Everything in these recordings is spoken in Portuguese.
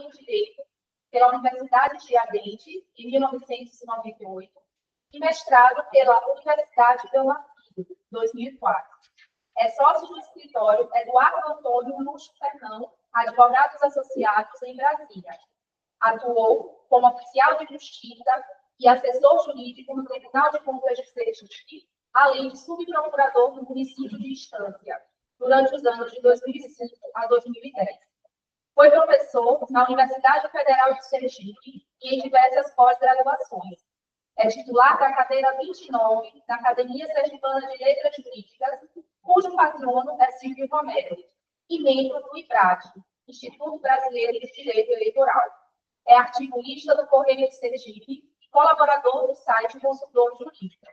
em Direito pela Universidade de Tiradentes, em 1998, e mestrado pela Universidade de Marquilhos, 2004. É sócio do escritório Eduardo Antônio Luxo Fernão, Advogados Associados, em Brasília. Atuou como oficial de justiça e assessor jurídico no Tribunal de Contas de Sergipe, além de subprocurador do município de Estância, durante os anos de 2005 a 2010. Foi professor na Universidade Federal de Sergipe e em diversas pós-graduações. É titular da cadeira 29 da Academia Sergipana de Letras Jurídicas, cujo patrono é Silvio Romero, e membro do IBRAD, Instituto Brasileiro de Direito Eleitoral. É articulista do Correio de Sergipe e colaborador do site Consultor Jurídico.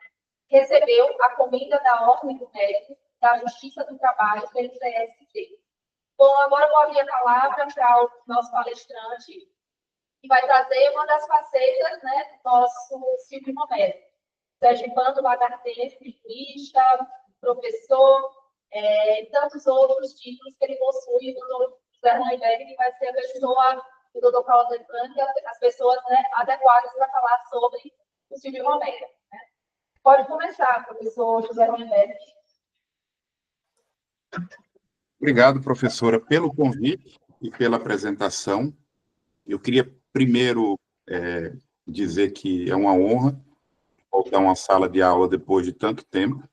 Recebeu a comenda da Ordem do Mérito da Justiça do Trabalho pelo TST. Bom, agora eu vou abrir a palavra para o nosso palestrante, que vai trazer uma das facetas, né, do nosso Silvio Romero. Sergipano, lagartense, jurista, professor, tantos outros títulos que ele possui. O doutor José Roenberg, que vai ser a pessoa, o doutor Carlos Alexandre, as pessoas, né, adequadas para falar sobre o Silvio Romero. Né? Pode começar, professor José Roenberg. Obrigado, professora, pelo convite e pela apresentação. Eu queria primeiro dizer que é uma honra voltar a uma sala de aula depois de tanto tempo.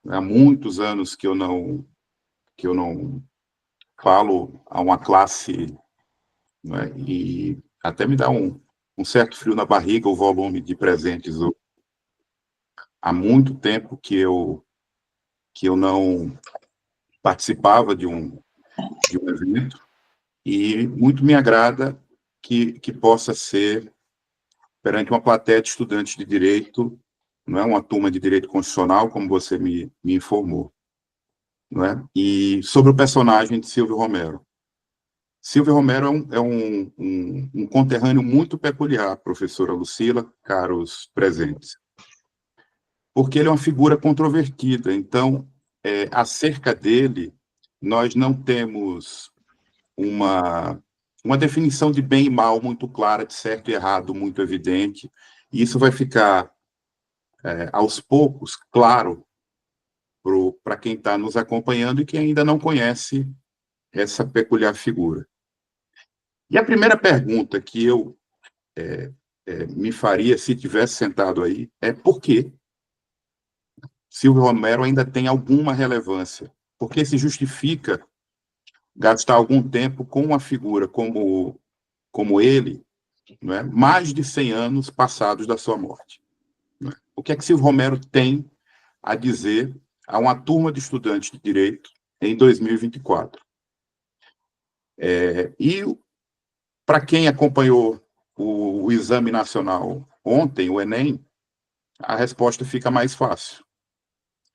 Há muitos anos que eu não falo a uma classe, né, e até me dá um certo frio na barriga o volume de presentes. Há muito tempo que eu não participava de um evento, e muito me agrada que possa ser perante uma plateia de estudantes de direito, não é uma turma de direito constitucional, como você me informou, não é? E sobre o personagem de Silvio Romero. Silvio Romero é um conterrâneo muito peculiar, professora Lucila, caros presentes, porque ele é uma figura controvertida. Então, acerca dele, nós não temos uma definição de bem e mal muito clara, de certo e errado muito evidente, e isso vai ficar, aos poucos, claro para quem está nos acompanhando e quem ainda não conhece essa peculiar figura. E a primeira pergunta que eu me faria se tivesse sentado aí é por que Silvio Romero ainda tem alguma relevância? Por que se justifica gastar algum tempo com uma figura como ele, não é? Mais de 100 anos passados da sua morte? Não é? O que é que Silvio Romero tem a dizer a uma turma de estudantes de direito em 2024? E para quem acompanhou o exame nacional ontem, o Enem, a resposta fica mais fácil.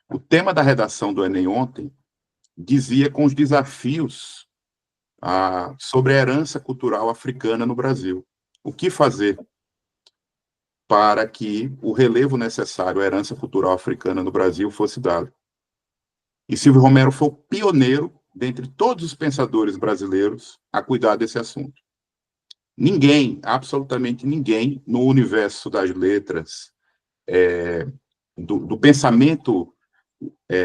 O tema da redação do Enem ontem dizia com os desafios sobre a herança cultural africana no Brasil. O que fazer para que o relevo necessário à herança cultural africana no Brasil fosse dado? E Silvio Romero foi o pioneiro, dentre todos os pensadores brasileiros, a cuidar desse assunto. Ninguém, absolutamente ninguém, no universo das letras, do pensamento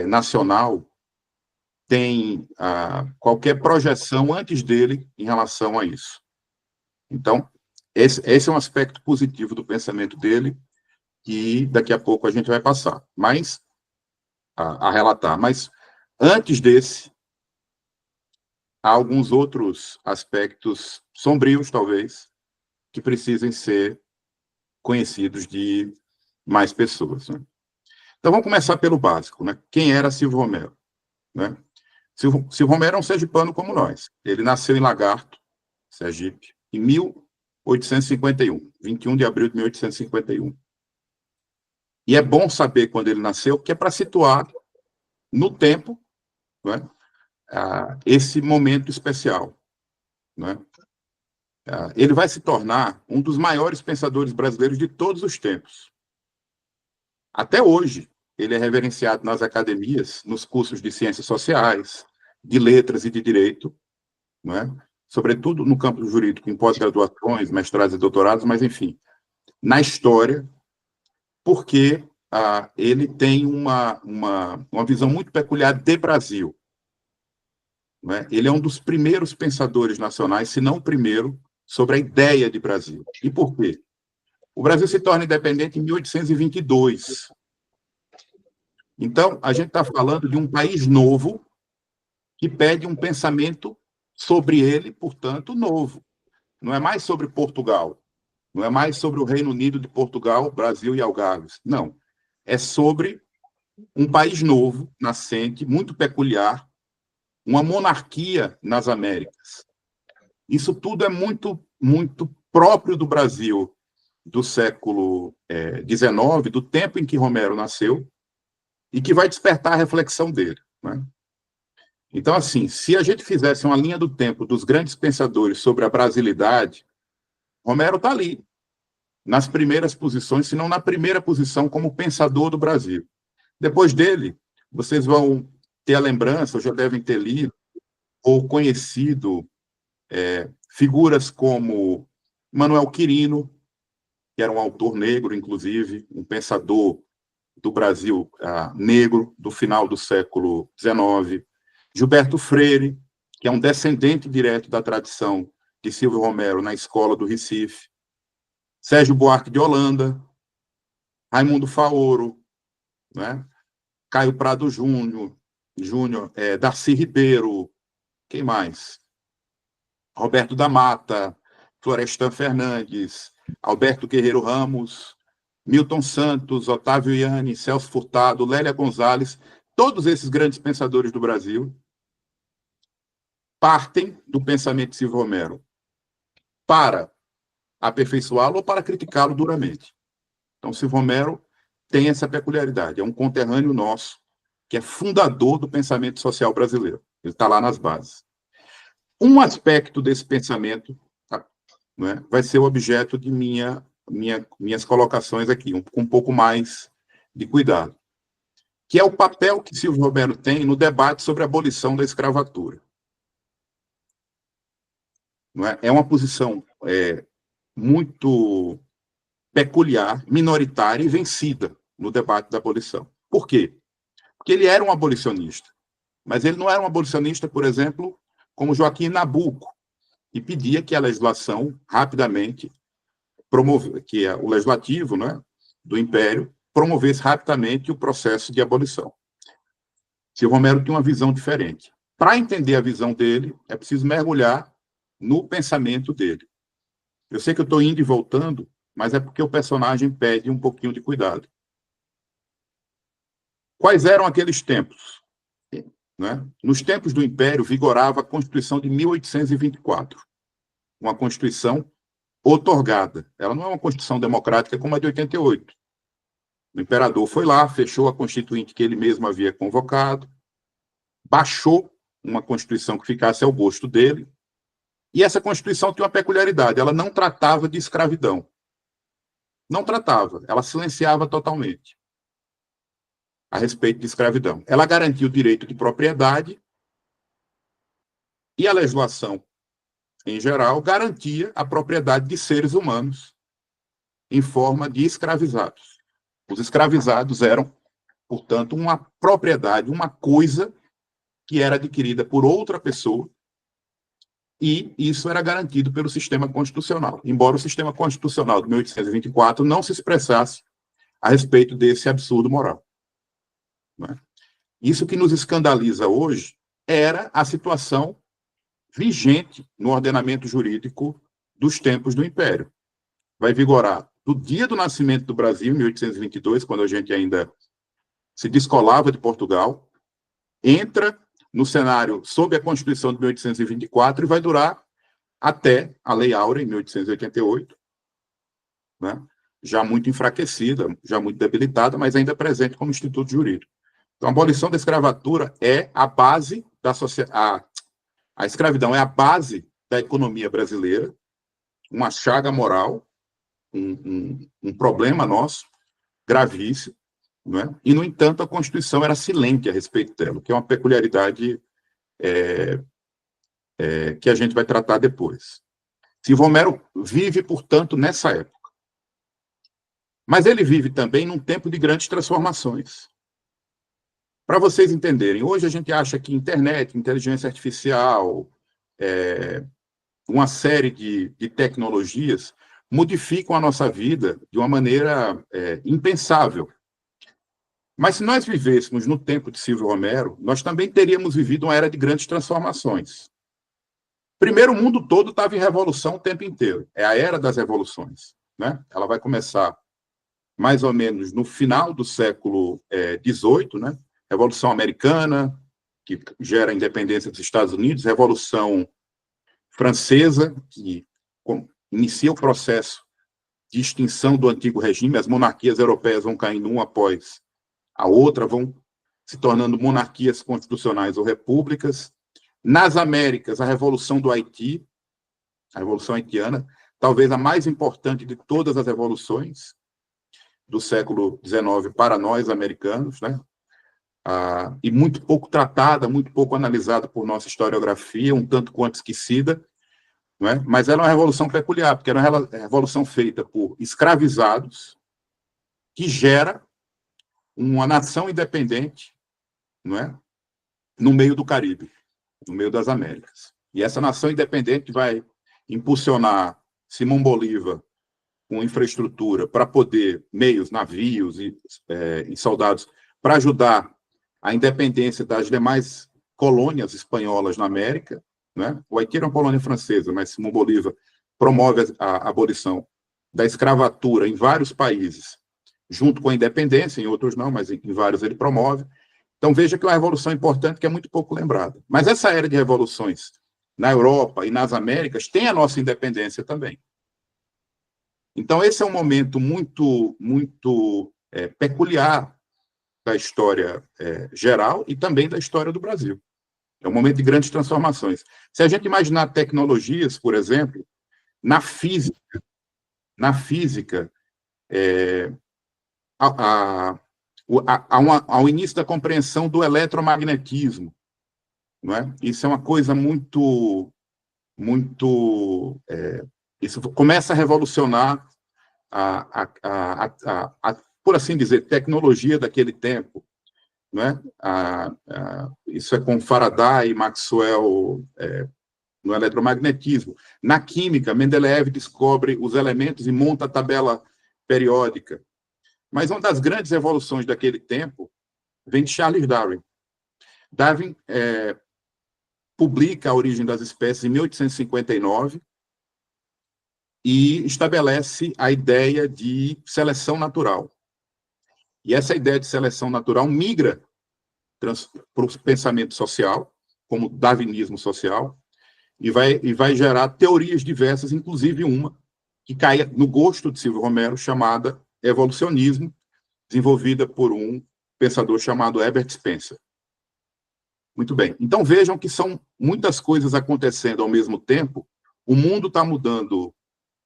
nacional, tem qualquer projeção antes dele em relação a isso. Então, esse é um aspecto positivo do pensamento dele, que daqui a pouco a gente vai passar a relatar. Mas, antes desse, há alguns outros aspectos sombrios, talvez, que precisem ser conhecidos de mais pessoas. Né? Então, vamos começar pelo básico. Né? Quem era Silvio Romero? Né? Silvio Romero é um sergipano como nós. Ele nasceu em Lagarto, Sergipe, em 1851, 21 de abril de 1851. E é bom saber quando ele nasceu, porque é para situar no tempo, né, esse momento especial. Né? Ele vai se tornar um dos maiores pensadores brasileiros de todos os tempos. Até hoje, ele é reverenciado nas academias, nos cursos de ciências sociais, de letras e de direito, não é? sobretudo no campo jurídico, em pós-graduações, mestrados e doutorados, mas, enfim, na história, porque ele tem uma visão muito peculiar de Brasil. Não é? Ele é um dos primeiros pensadores nacionais, se não o primeiro, sobre a ideia de Brasil. E por quê? O Brasil se torna independente em 1822. Então, a gente está falando de um país novo que pede um pensamento sobre ele, portanto, novo. Não é mais sobre Portugal, não é mais sobre o Reino Unido de Portugal, Brasil e Algarves. Não. É sobre um país novo, nascente, muito peculiar, uma monarquia nas Américas. Isso tudo é muito, muito próprio do Brasil do século XIX, do tempo em que Romero nasceu, e que vai despertar a reflexão dele. Né? Então, assim, se a gente fizesse uma linha do tempo dos grandes pensadores sobre a brasilidade, Romero está ali, nas primeiras posições, se não na primeira posição como pensador do Brasil. Depois dele, vocês vão ter a lembrança, ou já devem ter lido, ou conhecido figuras como Manuel Quirino, que era um autor negro, inclusive, um pensador do Brasil negro, do final do século XIX, Gilberto Freire, que é um descendente direto da tradição de Silvio Romero na escola do Recife, Sérgio Buarque de Holanda, Raimundo Faoro, né? Caio Prado Júnior, Darcy Ribeiro, quem mais? Roberto da Mata, Florestan Fernandes, Alberto Guerreiro Ramos, Milton Santos, Otávio Iane, Celso Furtado, Lélia Gonzalez, todos esses grandes pensadores do Brasil partem do pensamento de Silvio Romero para aperfeiçoá-lo ou para criticá-lo duramente. Então, Silvio Romero tem essa peculiaridade, é um conterrâneo nosso, que é fundador do pensamento social brasileiro. Ele está lá nas bases. Um aspecto desse pensamento, né, vai ser o objeto de minhas colocações aqui, com um pouco mais de cuidado, que é o papel que Silvio Romero tem no debate sobre a abolição da escravatura. Não é? É uma posição muito peculiar, minoritária e vencida no debate da abolição. Por quê? Porque ele era um abolicionista, mas ele não era um abolicionista, por exemplo, como Joaquim Nabuco, que pedia que a legislação rapidamente que o legislativo, né, do Império promovesse rapidamente o processo de abolição. Silvio Romero tinha uma visão diferente. Para entender a visão dele, é preciso mergulhar no pensamento dele. Eu sei que eu estou indo e voltando, mas é porque o personagem pede um pouquinho de cuidado. Quais eram aqueles tempos? Né? Nos tempos do Império, vigorava a Constituição de 1824, uma Constituição outorgada. Ela não é uma Constituição democrática como a de 88. O imperador foi lá, fechou a Constituinte que ele mesmo havia convocado, baixou uma Constituição que ficasse ao gosto dele, e essa Constituição tinha uma peculiaridade, ela não tratava de escravidão. Não tratava, ela silenciava totalmente a respeito de escravidão. Ela garantia o direito de propriedade e a legislação, em geral, garantia a propriedade de seres humanos em forma de escravizados. Os escravizados eram, portanto, uma propriedade, uma coisa que era adquirida por outra pessoa, e isso era garantido pelo sistema constitucional, embora o sistema constitucional de 1824 não se expressasse a respeito desse absurdo moral. Né? Isso que nos escandaliza hoje era a situação vigente no ordenamento jurídico dos tempos do Império. Vai vigorar do dia do nascimento do Brasil, 1822, quando a gente ainda se descolava de Portugal, entra no cenário sob a Constituição de 1824 e vai durar até a Lei Áurea, em 1888, né? Já muito enfraquecida, já muito debilitada, mas ainda presente como instituto jurídico. Então, a abolição da escravatura é a base da sociedade. A escravidão é a base da economia brasileira, uma chaga moral, um problema nosso, gravíssimo, não é? E, no entanto, a Constituição era silente a respeito dela, que é uma peculiaridade que a gente vai tratar depois. Silvio Romero vive, portanto, nessa época. Mas ele vive também num tempo de grandes transformações. Para vocês entenderem, hoje a gente acha que internet, inteligência artificial, uma série de tecnologias modificam a nossa vida de uma maneira impensável. Mas se nós vivêssemos no tempo de Silvio Romero, nós também teríamos vivido uma era de grandes transformações. Primeiro, o mundo todo estava em revolução o tempo inteiro. É a era das revoluções, né? Ela vai começar mais ou menos no final do século XVIII, né? Revolução Americana, que gera a independência dos Estados Unidos, Revolução Francesa, que inicia o processo de extinção do antigo regime, as monarquias europeias vão caindo uma após a outra, vão se tornando monarquias constitucionais ou repúblicas. Nas Américas, a Revolução do Haiti, a Revolução Haitiana, talvez a mais importante de todas as revoluções do século XIX para nós, americanos, né? E muito pouco tratada, muito pouco analisada por nossa historiografia, um tanto quanto esquecida, não é? Mas era uma revolução peculiar, porque era uma revolução feita por escravizados, que gera uma nação independente, não é? No meio do Caribe, no meio das Américas. E essa nação independente vai impulsionar Simão Bolívar com infraestrutura para poder, meios, navios e soldados, para ajudar a independência das demais colônias espanholas na América, né? O Haiti era uma colônia francesa, mas Simão Bolívar promove a abolição da escravatura em vários países, junto com a independência, em outros não, mas em vários ele promove. Então, veja que é uma revolução importante que é muito pouco lembrada. Mas essa era de revoluções na Europa e nas Américas tem a nossa independência também. Então, esse é um momento muito, muito peculiar da história geral e também da história do Brasil. É um momento de grandes transformações. Se a gente imaginar tecnologias, por exemplo, na física, ao início da compreensão do eletromagnetismo, não é? Isso é uma coisa muito, muito... isso começa a revolucionar por assim dizer, tecnologia daquele tempo, não é? Isso é com Faraday e Maxwell no eletromagnetismo. Na química, Mendeleev descobre os elementos e monta a tabela periódica. Mas uma das grandes revoluções daquele tempo vem de Charles Darwin. Darwin publica A Origem das Espécies em 1859 e estabelece a ideia de seleção natural. E essa ideia de seleção natural migra para o pensamento social, como o darwinismo social, e vai gerar teorias diversas, inclusive uma que cai no gosto de Silvio Romero, chamada evolucionismo, desenvolvida por um pensador chamado Herbert Spencer. Muito bem. Então, vejam que são muitas coisas acontecendo ao mesmo tempo, o mundo está mudando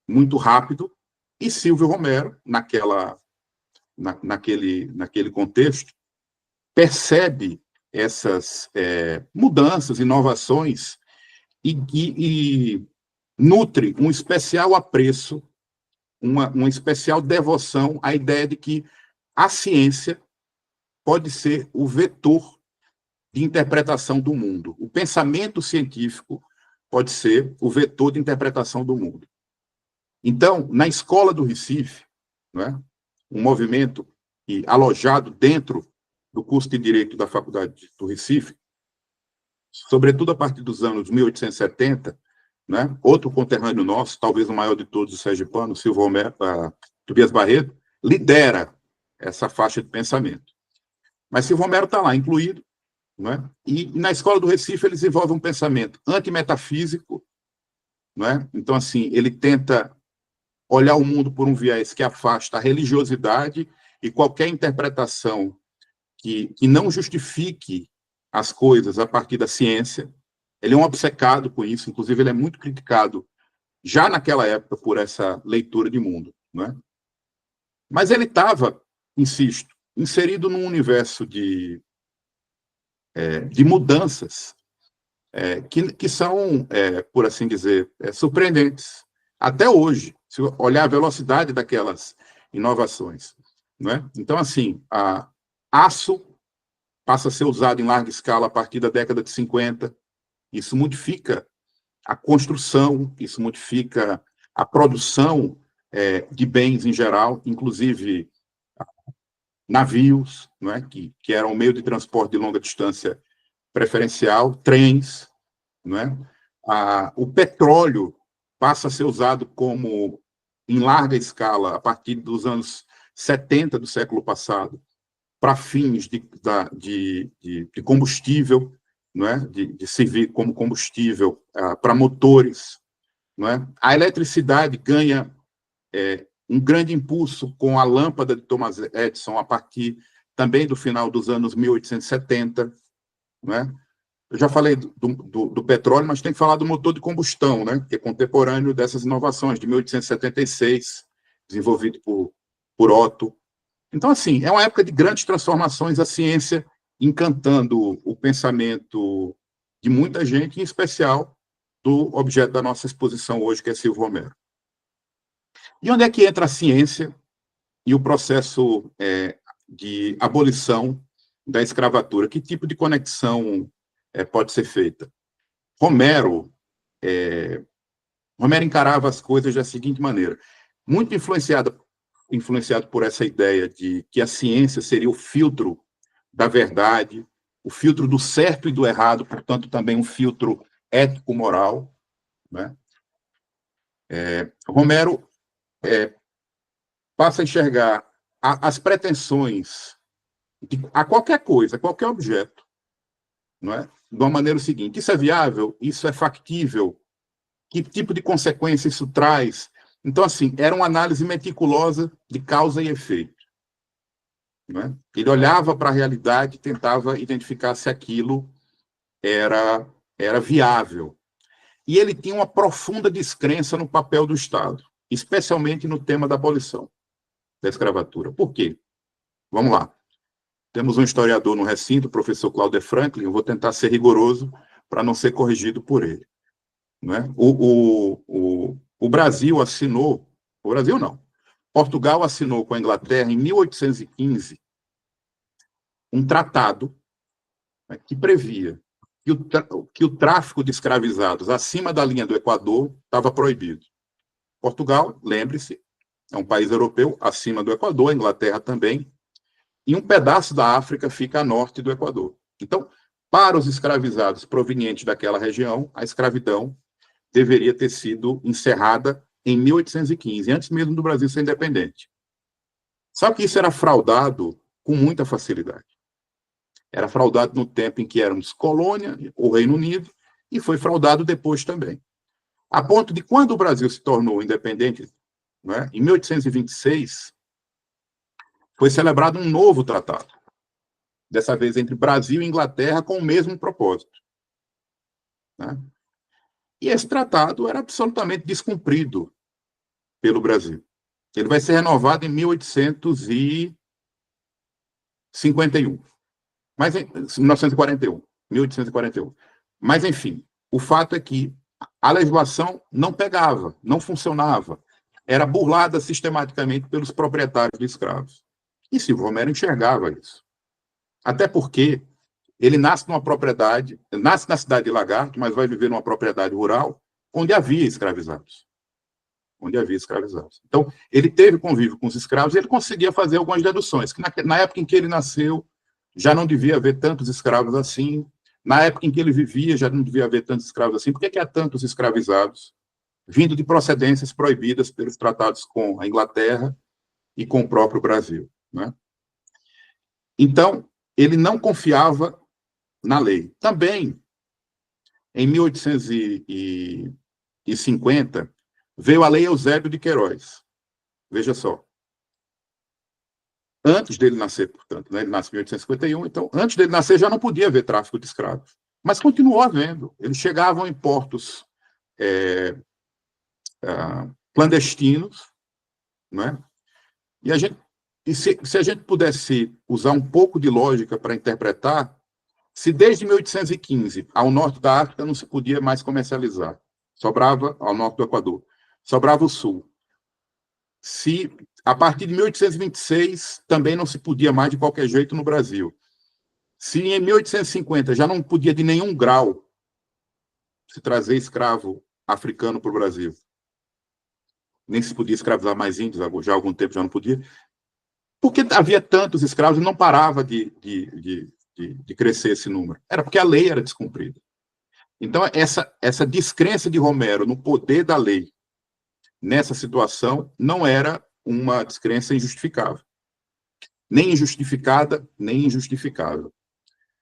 muito rápido, e Silvio Romero, naquele contexto, percebe essas mudanças, inovações, e nutre um especial apreço, uma especial devoção à ideia de que a ciência pode ser o vetor de interpretação do mundo. O pensamento científico pode ser o vetor de interpretação do mundo. Então, na Escola do Recife, não é? Um movimento alojado dentro do curso de Direito da Faculdade do Recife, sobretudo a partir dos anos 1870, né? Outro conterrâneo nosso, talvez o maior de todos, o sergipano, Silvio Romero, Tobias Barreto, lidera essa faixa de pensamento. Mas Silvio Romero está lá, incluído, não é? E na Escola do Recife ele desenvolve um pensamento antimetafísico, não é? Então, assim, ele tenta olhar o mundo por um viés que afasta a religiosidade e qualquer interpretação que não justifique as coisas a partir da ciência. Ele é um obcecado com isso, inclusive ele é muito criticado já naquela época por essa leitura de mundo, não é? Mas ele estava, insisto, inserido num universo de mudanças que são, por assim dizer, surpreendentes. Até hoje, se olhar a velocidade daquelas inovações. Não é? Então, assim, aço passa a ser usado em larga escala a partir da década de 50. Isso modifica a construção, isso modifica a produção de bens em geral, inclusive navios, não é? que eram um meio de transporte de longa distância preferencial, trens, não é? O petróleo passa a ser usado como em larga escala a partir dos anos 70 do século passado para fins de combustível, não é? de servir como combustível para motores, não é? A eletricidade ganha um grande impulso com a lâmpada de Thomas Edison a partir também do final dos anos 1870, não é? Eu já falei do petróleo, mas tem que falar do motor de combustão, né? Que é contemporâneo dessas inovações, de 1876, desenvolvido por Otto. Então, assim, é uma época de grandes transformações, a ciência encantando o pensamento de muita gente, em especial do objeto da nossa exposição hoje, que é Silvio Romero. E onde é que entra a ciência e o processo de abolição da escravatura? Que tipo de conexão pode ser feita? Romero encarava as coisas da seguinte maneira, muito influenciado por essa ideia de que a ciência seria o filtro da verdade, o filtro do certo e do errado, portanto, também um filtro ético-moral. Né? Romero passa a enxergar as pretensões a qualquer coisa, a qualquer objeto, não é? De uma maneira seguinte: isso é viável? Isso é factível? Que tipo de consequência isso traz? Então, assim, era uma análise meticulosa de causa e efeito. Não é? Ele olhava para a realidade e tentava identificar se aquilo era viável. E ele tinha uma profunda descrença no papel do Estado, especialmente no tema da abolição da escravatura. Por quê? Vamos lá. Temos um historiador no recinto, o professor Cláudio Franklin, eu vou tentar ser rigoroso para não ser corrigido por ele. Não é? O Brasil assinou, o Brasil não, Portugal assinou com a Inglaterra, em 1815, um tratado, né, que previa que o tráfico de escravizados acima da linha do Equador estava proibido. Portugal, lembre-se, é um país europeu acima do Equador, a Inglaterra também, e um pedaço da África fica a norte do Equador. Então, para os escravizados provenientes daquela região, a escravidão deveria ter sido encerrada em 1815, antes mesmo do Brasil ser independente. Só que isso era fraudado com muita facilidade. Era fraudado no tempo em que éramos colônia, o Reino Unido, e foi fraudado depois também. A ponto de, quando o Brasil se tornou independente, né, em 1826, foi celebrado um novo tratado, dessa vez entre Brasil e Inglaterra, com o mesmo propósito. Né? E esse tratado era absolutamente descumprido pelo Brasil. Ele vai ser renovado em 1851. Mas, 1941, 1841. Mas, enfim, o fato é que a legislação não pegava, não funcionava. Era burlada sistematicamente pelos proprietários de escravos. E Silvio Romero enxergava isso. Até porque ele nasce numa propriedade, nasce na cidade de Lagarto, mas vai viver numa propriedade rural onde havia escravizados. Então, ele teve convívio com os escravos e ele conseguia fazer algumas deduções, que na época em que ele nasceu, já não devia haver tantos escravos assim, na época em que ele vivia, já não devia haver tantos escravos assim. Por que há tantos escravizados vindo de procedências proibidas pelos tratados com a Inglaterra e com o próprio Brasil? Né? Então, ele não confiava na lei. Também, em 1850, veio a Lei Eusébio de Queiroz. Veja só. Antes dele nascer, portanto, né? Ele nasce em 1851, então, antes dele nascer já não podia haver tráfico de escravos. Mas continuou havendo. Eles chegavam em portos clandestinos, né? E se a gente pudesse usar um pouco de lógica para interpretar, Se desde 1815 ao norte da África não se podia mais comercializar, sobrava ao norte do Equador, sobrava o sul. Se a partir de 1826 também não se podia mais de qualquer jeito no Brasil. Se em 1850 já não podia de nenhum grau se trazer escravo africano para o Brasil, nem se podia escravizar mais índios, já há algum tempo já não podia, porque havia tantos escravos e não parava de crescer esse número. Era porque a lei era descumprida. Então, essa descrença de Romero no poder da lei nessa situação não era uma descrença injustificável. Nem injustificada, nem injustificável.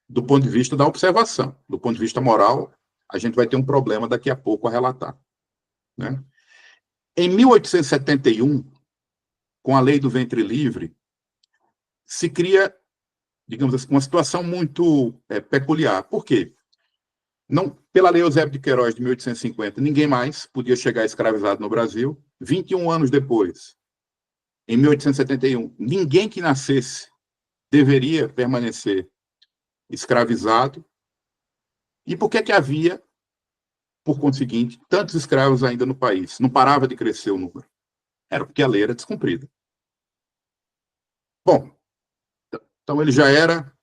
Do ponto de vista da observação. Do ponto de vista moral, a gente vai ter um problema daqui a pouco a relatar. Né? Em 1871, com a lei do ventre livre, se cria, digamos assim, uma situação muito peculiar. Por quê? Não, pela lei Eusébio de Queiroz de 1850, ninguém mais podia chegar escravizado no Brasil. 21 anos depois, em 1871, ninguém que nascesse deveria permanecer escravizado. E por que havia, por conseguinte, tantos escravos ainda no país? Não parava de crescer o número. Era porque a lei era descumprida. Bom, então ele já era,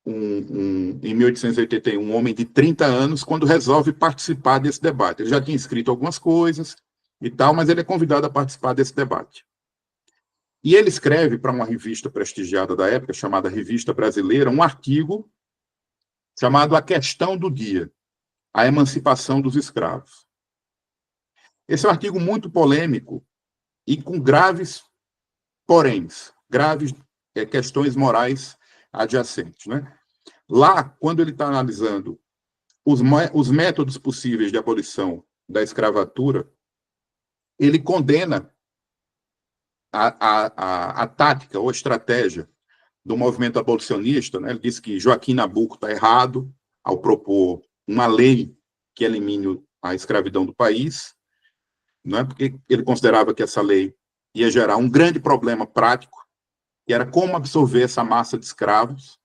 em 1881, um homem de 30 anos, quando resolve participar desse debate. Ele já tinha escrito algumas coisas e tal, mas ele é convidado a participar desse debate. E ele escreve para uma revista prestigiada da época, chamada Revista Brasileira, um artigo chamado A Questão do Dia, a Emancipação dos Escravos. Esse é um artigo muito polêmico e com graves poréns, graves questões morais adjacentes. Né? Lá, quando ele está analisando os métodos possíveis de abolição da escravatura, ele condena a tática ou estratégia do movimento abolicionista. Né? Ele diz que Joaquim Nabuco está errado ao propor uma lei que elimine a escravidão do país, né? Porque ele considerava que essa lei ia gerar um grande problema prático, que era como absorver essa massa de escravos,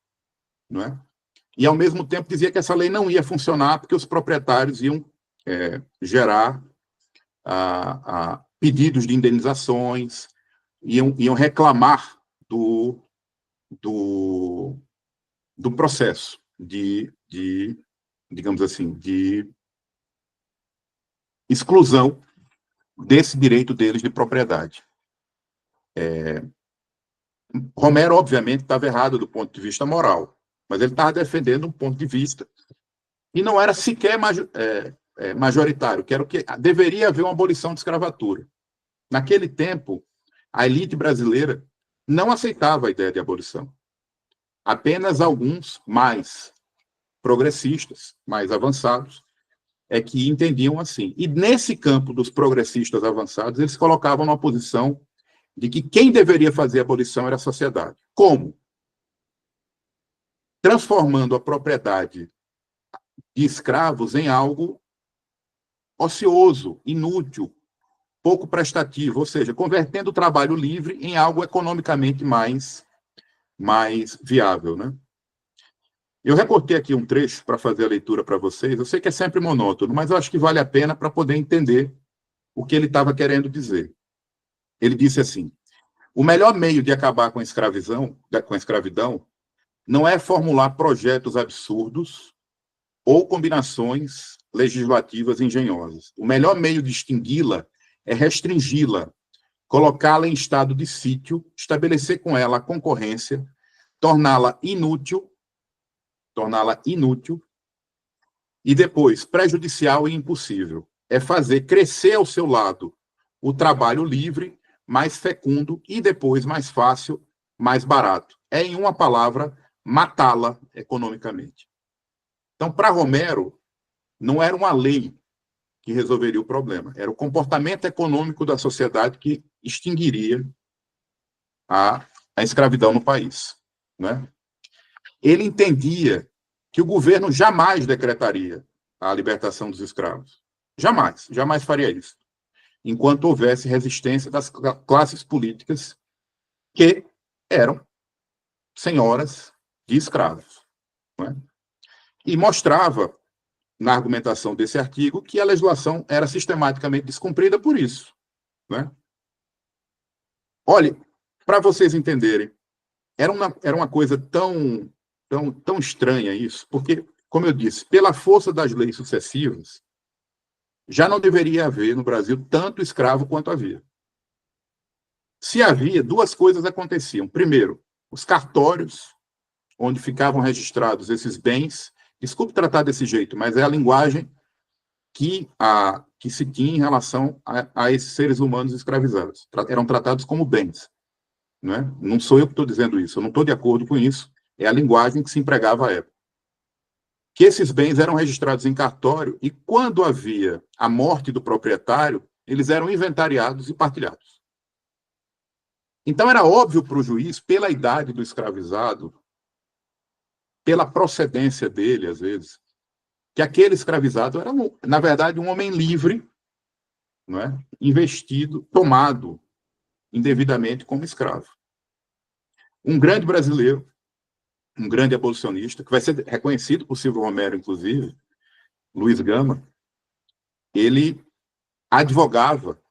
né? E, ao mesmo tempo, dizia que essa lei não ia funcionar porque os proprietários iam gerar pedidos de indenizações, iam reclamar do processo digamos assim, de exclusão desse direito deles de propriedade. Romero, obviamente, estava errado do ponto de vista moral, mas ele estava defendendo um ponto de vista e não era sequer majoritário, que era o que deveria haver uma abolição de escravatura. Naquele tempo, a elite brasileira não aceitava a ideia de abolição. Apenas alguns mais progressistas, mais avançados, é que entendiam assim. E nesse campo dos progressistas avançados, eles colocavam numa posição de que quem deveria fazer a abolição era a sociedade. Como? Transformando a propriedade de escravos em algo ocioso, inútil, pouco prestativo, ou seja, convertendo o trabalho livre em algo economicamente mais viável, né? Eu recortei aqui um trecho para fazer a leitura para vocês. Eu sei que é sempre monótono, mas eu acho que vale a pena para poder entender o que ele estava querendo dizer. Ele disse assim: o melhor meio de acabar com a escravidão não é formular projetos absurdos ou combinações legislativas engenhosas. O melhor meio de extingui-la é restringi-la, colocá-la em estado de sítio, estabelecer com ela a concorrência, torná-la inútil e depois prejudicial e impossível. É fazer crescer ao seu lado o trabalho livre, mais fecundo e depois mais fácil, mais barato. É, em uma palavra, matá-la economicamente. Então, para Romero, não era uma lei que resolveria o problema, era o comportamento econômico da sociedade que extinguiria a escravidão no país. Né? Ele entendia que o governo jamais decretaria a libertação dos escravos. Jamais faria isso. Enquanto houvesse resistência das classes políticas que eram senhoras de escravos. Não é? e mostrava, na argumentação desse artigo, que a legislação era sistematicamente descumprida por isso. Né? Olha, para vocês entenderem, era uma coisa tão estranha isso, porque, como eu disse, pela força das leis sucessivas, já não deveria haver no Brasil tanto escravo quanto havia. Se havia, duas coisas aconteciam. Primeiro, os cartórios, onde ficavam registrados esses bens. Desculpe tratar desse jeito, mas é a linguagem que se tinha em relação a esses seres humanos escravizados. Eram tratados como bens. Não é? Não sou eu que estou dizendo isso, eu não estou de acordo com isso. É a linguagem que se empregava à época. Que esses bens eram registrados em cartório e, quando havia a morte do proprietário, eles eram inventariados e partilhados. Então, era óbvio para o juiz, pela idade do escravizado, pela procedência dele, às vezes, que aquele escravizado era, na verdade, um homem livre, não é? Investido, tomado indevidamente como escravo. Um grande brasileiro, um grande abolicionista, que vai ser reconhecido por Silvio Romero, inclusive, Luiz Gama, ele advogava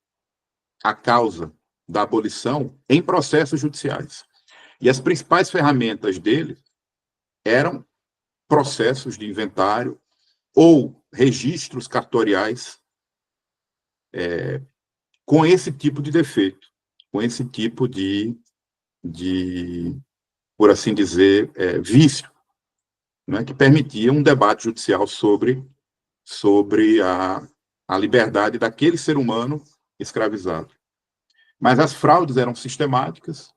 a causa da abolição em processos judiciais. E as principais ferramentas dele eram processos de inventário ou registros cartoriais com esse tipo de defeito, com esse tipo de por assim dizer, vício, né, que permitia um debate judicial sobre a liberdade daquele ser humano escravizado. Mas as fraudes eram sistemáticas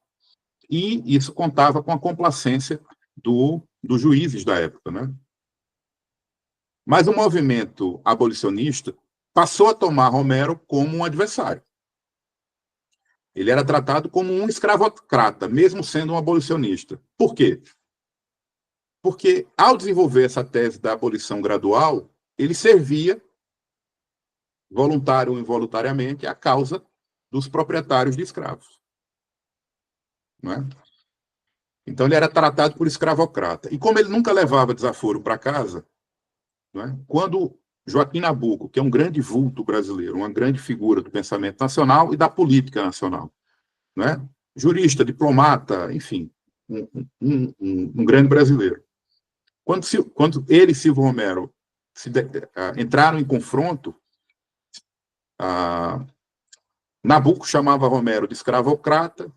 e isso contava com a complacência dos juízes da época. Né? Mas o movimento abolicionista passou a tomar Romero como um adversário. Ele era tratado como um escravocrata, mesmo sendo um abolicionista. Por quê? Porque, ao desenvolver essa tese da abolição gradual, ele servia, voluntário ou involuntariamente, à causa dos proprietários de escravos. Não é? Então, ele era tratado por escravocrata. E como ele nunca levava desaforo para casa, não é? Quando Joaquim Nabuco, que é um grande vulto brasileiro, uma grande figura do pensamento nacional e da política nacional, não é? Jurista, diplomata, enfim, um grande brasileiro. Quando ele e Silvio Romero entraram em confronto, Nabuco chamava Romero de escravocrata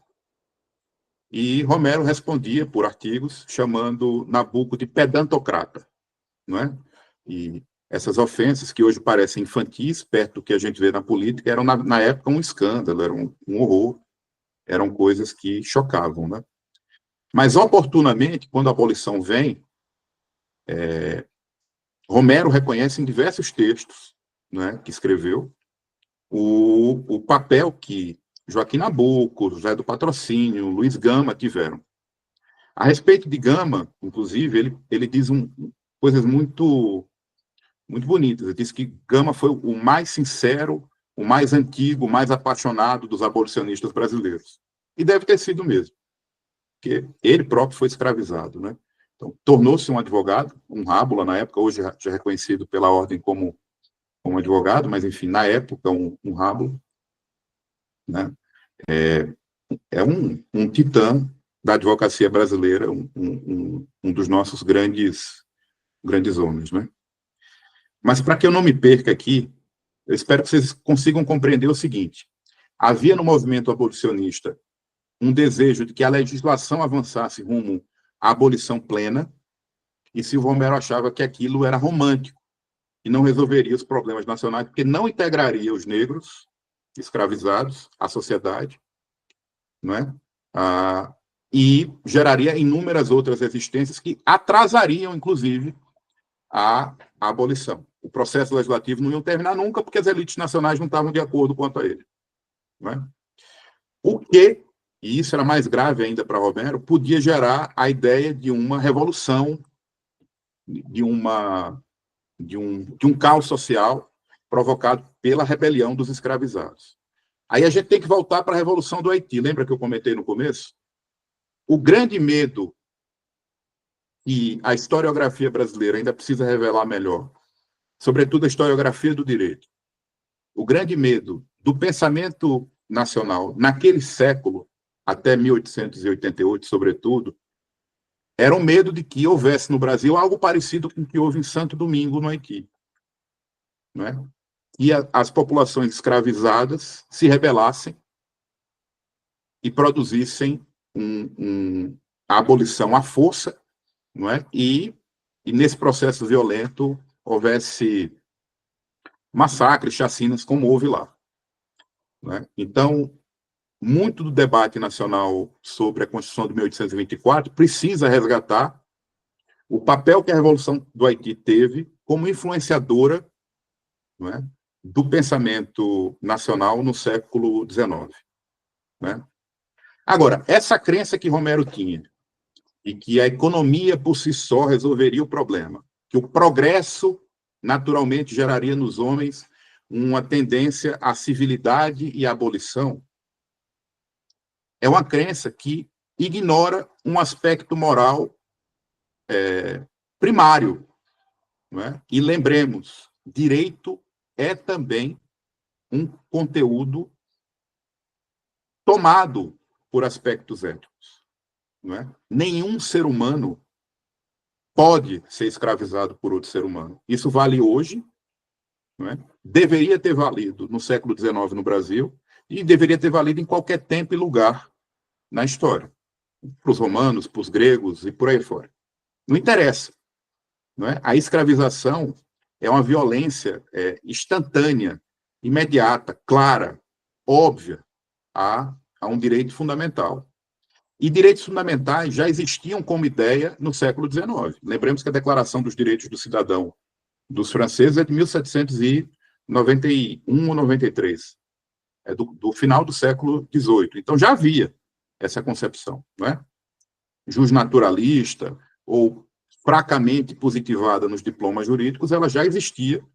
e Romero respondia por artigos chamando Nabuco de pedantocrata, não é? E essas ofensas que hoje parecem infantis, perto do que a gente vê na política, eram na época um escândalo, eram um horror, eram coisas que chocavam, né? Mas oportunamente, quando a abolição vem, Romero reconhece em diversos textos, né, que escreveu, o papel que Joaquim Nabuco, José do Patrocínio, Luiz Gama tiveram. A respeito de Gama, inclusive, ele diz coisas muito bonitas. Ele diz que Gama foi o mais sincero, o mais antigo, o mais apaixonado dos abolicionistas brasileiros. E deve ter sido mesmo, porque ele próprio foi escravizado, né? Então, tornou-se um advogado, um rábula na época, hoje já reconhecido pela ordem como advogado, mas, enfim, na época, um rábulo, né? É um titã da advocacia brasileira, um dos nossos grandes homens, né? Mas, para que eu não me perca aqui, eu espero que vocês consigam compreender o seguinte: havia no movimento abolicionista um desejo de que a legislação avançasse rumo à abolição plena, e Silvio Romero achava que aquilo era romântico e não resolveria os problemas nacionais, porque não integraria os negros escravizados à sociedade, não é? E geraria inúmeras outras resistências que atrasariam, inclusive, a abolição. O processo legislativo não ia terminar nunca, porque as elites nacionais não estavam de acordo quanto a ele. Não é? O que, e isso era mais grave ainda para Romero, podia gerar a ideia de uma revolução, de um caos social provocado pela rebelião dos escravizados. Aí a gente tem que voltar para a Revolução do Haiti. Lembra que eu comentei no começo? O grande medo que a historiografia brasileira ainda precisa revelar melhor, sobretudo a historiografia do direito, o grande medo do pensamento nacional naquele século, até 1888, sobretudo, era o medo de que houvesse no Brasil algo parecido com o que houve em Santo Domingo, no Haiti. Não é? E as populações escravizadas se rebelassem e produzissem a abolição à força, não é? E nesse processo violento houvesse massacres, chacinas, como houve lá. Não é? Então, muito do debate nacional sobre a Constituição de 1824 precisa resgatar o papel que a Revolução do Haiti teve como influenciadora, não é, do pensamento nacional no século XIX. Né? Agora, essa crença que Romero tinha, e que a economia por si só resolveria o problema, que o progresso naturalmente geraria nos homens uma tendência à civilidade e à abolição, é uma crença que ignora um aspecto moral primário. Não é? E lembremos, direito é também um conteúdo tomado por aspectos éticos. Não é? Nenhum ser humano pode ser escravizado por outro ser humano. Isso vale hoje, não é? Deveria ter valido no século XIX no Brasil e deveria ter valido em qualquer tempo e lugar na história. Para os romanos, para os gregos e por aí fora. Não interessa. Não é? A escravização é uma violência instantânea, imediata, clara, óbvia a um direito fundamental. E direitos fundamentais já existiam como ideia no século XIX. Lembremos que a Declaração dos Direitos do Cidadão dos franceses é de 1791 ou 93. É do final do século XVIII. Então já havia essa concepção. Não é? Jus naturalista ou fracamente positivada nos diplomas jurídicos, ela já existia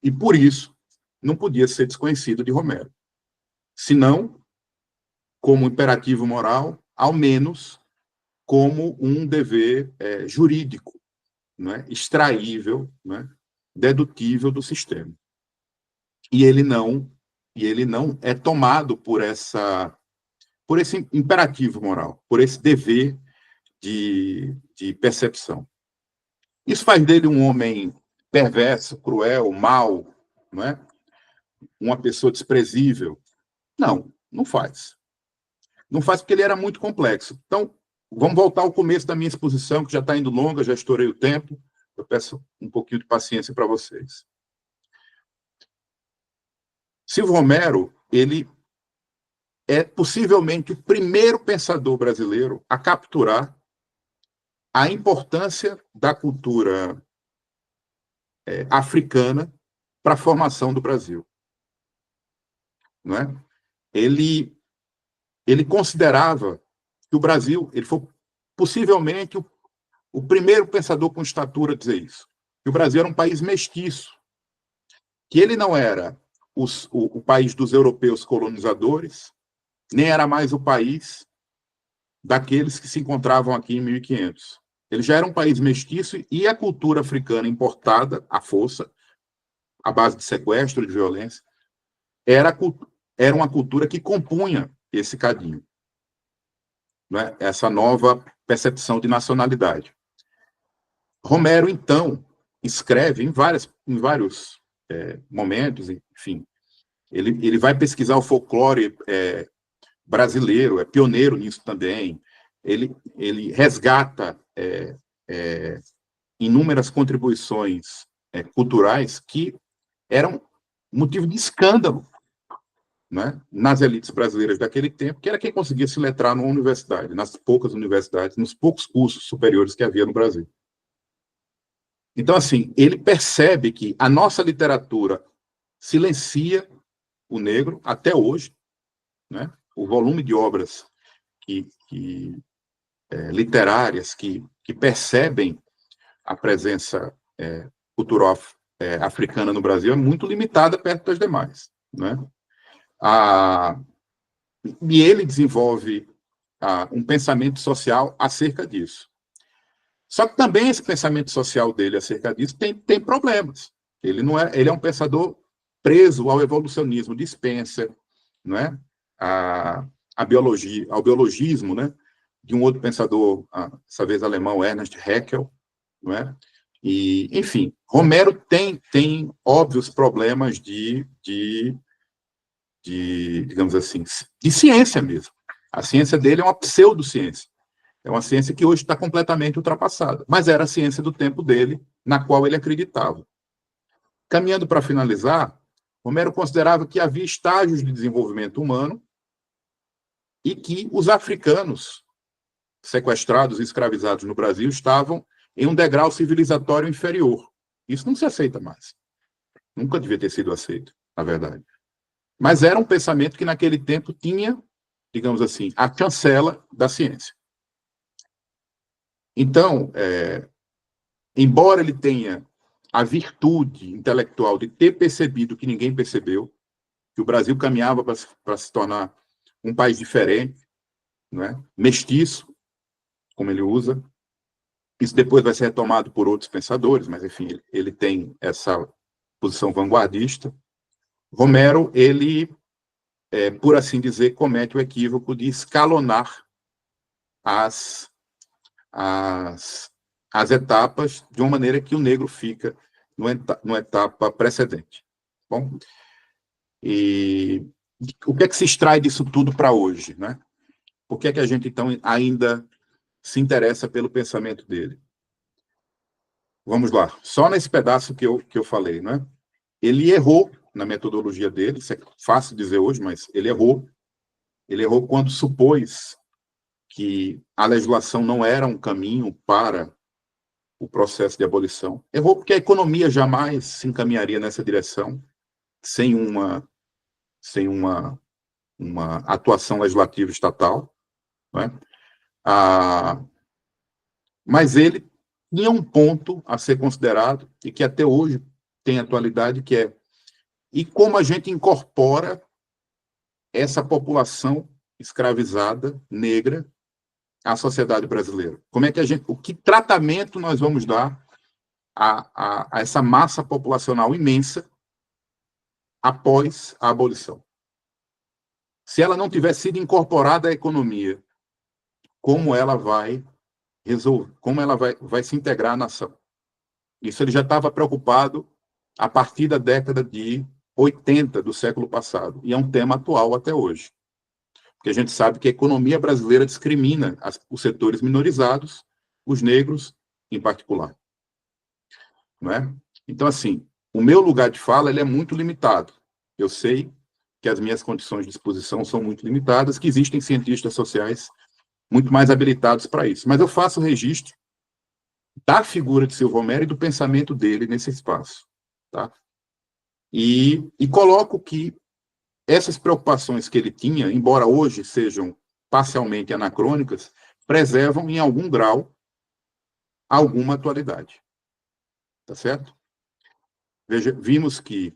e, por isso, não podia ser desconhecida de Romero. Se não, como imperativo moral, ao menos como um dever jurídico, né, extraível, né, dedutível do sistema. E ele não é tomado por esse imperativo moral, por esse dever de percepção. Isso faz dele um homem perverso, cruel, mau, não é? Uma pessoa desprezível. Não, não faz. Não faz porque ele era muito complexo. Então, vamos voltar ao começo da minha exposição, que já está indo longa, já estourei o tempo. Eu peço um pouquinho de paciência para vocês. Silvio Romero, ele é possivelmente o primeiro pensador brasileiro a capturar a importância da cultura africana para a formação do Brasil. Não é? Ele considerava que o Brasil, ele foi possivelmente o primeiro pensador com estatura a dizer isso, que o Brasil era um país mestiço, que ele não era o país dos europeus colonizadores, nem era mais o país daqueles que se encontravam aqui em 1500. Ele já era um país mestiço e a cultura africana importada à força, à base de sequestro, de violência, era uma cultura que compunha esse cadinho, né? Essa nova percepção de nacionalidade. Romero, então, escreve em vários momentos, enfim, ele vai pesquisar o folclore brasileiro, é pioneiro nisso também, ele resgata inúmeras contribuições culturais que eram motivo de escândalo, né, nas elites brasileiras daquele tempo, que era quem conseguia se letrar numa universidade, nas poucas universidades, nos poucos cursos superiores que havia no Brasil. Então, assim, ele percebe que a nossa literatura silencia o negro até hoje, né? O volume de obras literárias que percebem a presença cultural africana no Brasil é muito limitada perto das demais, né? E ele desenvolve um pensamento social acerca disso. Só que também esse pensamento social dele acerca disso tem problemas. Ele é um pensador preso ao evolucionismo de Spencer, não é? A biologia, ao biologismo, né? De um outro pensador, dessa vez alemão, Ernst Haeckel, não é? E, enfim, Romero tem óbvios problemas digamos assim, de ciência mesmo. A ciência dele é uma pseudociência. É uma ciência que hoje está completamente ultrapassada, mas era a ciência do tempo dele, na qual ele acreditava. Caminhando para finalizar, Romero considerava que havia estágios de desenvolvimento humano e que os africanos sequestrados e escravizados no Brasil estavam em um degrau civilizatório inferior. Isso não se aceita mais. Nunca devia ter sido aceito, na verdade. Mas era um pensamento que naquele tempo tinha, digamos assim, a chancela da ciência. Então, embora ele tenha a virtude intelectual de ter percebido que ninguém percebeu, que o Brasil caminhava para se tornar um país diferente, não é? Mestiço, como ele usa. Isso depois vai ser retomado por outros pensadores, mas, enfim, ele tem essa posição vanguardista. Romero, ele, por assim dizer, comete o equívoco de escalonar as etapas de uma maneira que o negro fica numa etapa precedente. Bom, e o que é que se extrai disso tudo para hoje, né? Por que é que a gente, então, ainda se interessa pelo pensamento dele? Vamos lá. Só nesse pedaço que eu falei, né? Ele errou na metodologia dele, isso é fácil dizer hoje, mas ele errou. Ele errou quando supôs que a legislação não era um caminho para o processo de abolição. Errou porque a economia jamais se encaminharia nessa direção sem uma atuação legislativa estatal, né? Mas ele tinha um ponto a ser considerado e que até hoje tem atualidade, que é e como a gente incorpora essa população escravizada, negra, à sociedade brasileira? Como é que que tratamento nós vamos dar a essa massa populacional imensa após a abolição? Se ela não tiver sido incorporada à economia, como ela vai resolver, como ela vai se integrar à nação? Isso ele já estava preocupado a partir da década de 80 do século passado, e é um tema atual até hoje. Porque a gente sabe que a economia brasileira discrimina os setores minorizados, os negros em particular. Não é? Então, assim, o meu lugar de fala ele é muito limitado. Eu sei que as minhas condições de exposição são muito limitadas, que existem cientistas sociais muito mais habilitados para isso. Mas eu faço o registro da figura de Silvio Romero e do pensamento dele nesse espaço. Tá? E coloco que essas preocupações que ele tinha, embora hoje sejam parcialmente anacrônicas, preservam em algum grau alguma atualidade. Tá certo? Veja, vimos que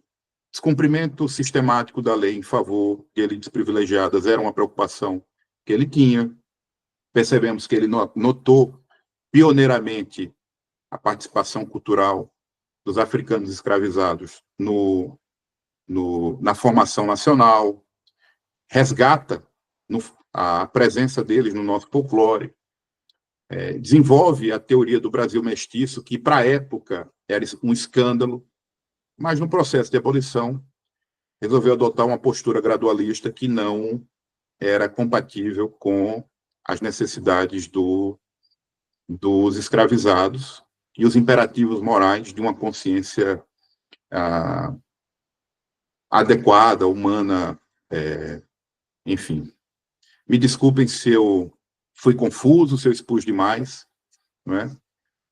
descumprimento sistemático da lei em favor de elites privilegiadas era uma preocupação que ele tinha. Percebemos que ele notou pioneiramente a participação cultural dos africanos escravizados na formação nacional, resgata a presença deles no nosso folclore, desenvolve a teoria do Brasil mestiço, que para a época era um escândalo, mas no processo de abolição resolveu adotar uma postura gradualista que não era compatível com as necessidades dos escravizados e os imperativos morais de uma consciência adequada, humana, enfim. Me desculpem se eu fui confuso, se eu expus demais, não é?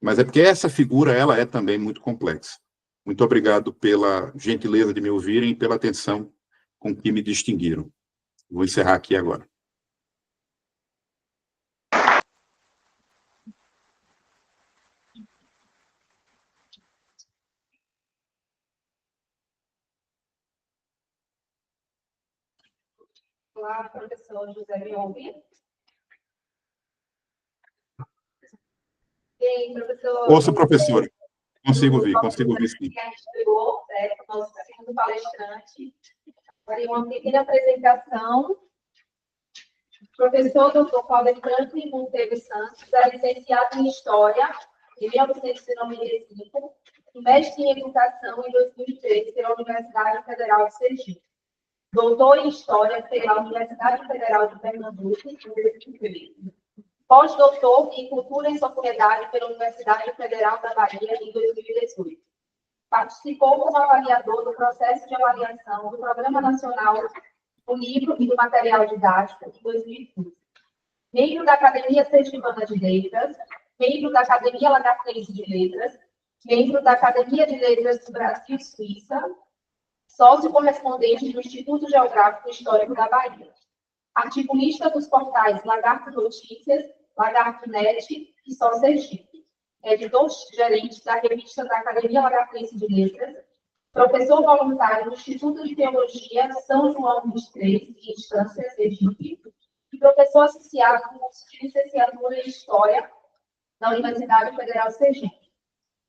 Mas é porque essa figura ela é também muito complexa. Muito obrigado pela gentileza de me ouvirem e pela atenção com que me distinguiram. Vou encerrar aqui agora. Olá, professor José Biombi. Bem, professor. Ouço, professora. Consigo ouvir sim. Que a gente pegou, certo? Nosso segundo palestrante. Farei uma pequena apresentação. O professor Dr. Paulo Franklin Monteiro Santos é licenciado em História em 1995 e mestre em Educação em 2003 pela Universidade Federal de Sergipe. Doutor em História pela Universidade Federal de Pernambuco, pós-doutor em Cultura e Sociedade pela Universidade Federal da Bahia em 2018. Participou como avaliador do processo de avaliação do Programa Nacional do Livro e do Material Didático em 2015. Membro da Academia Sergipana de Letras, membro da Academia Lagartense de Letras, membro da Academia de Letras do Brasil e Suíça, sócio correspondente do Instituto Geográfico e Histórico da Bahia. Articulista dos portais Lagarto Notícias, Lagarto Net e Só Sergipe. Editor-gerente da revista da Academia Lagartense de Letras, professor voluntário do Instituto de Teologia São João 23, em Instância, Sergipe, e professor associado do curso de licenciatura em História na Universidade Federal de Sergipe.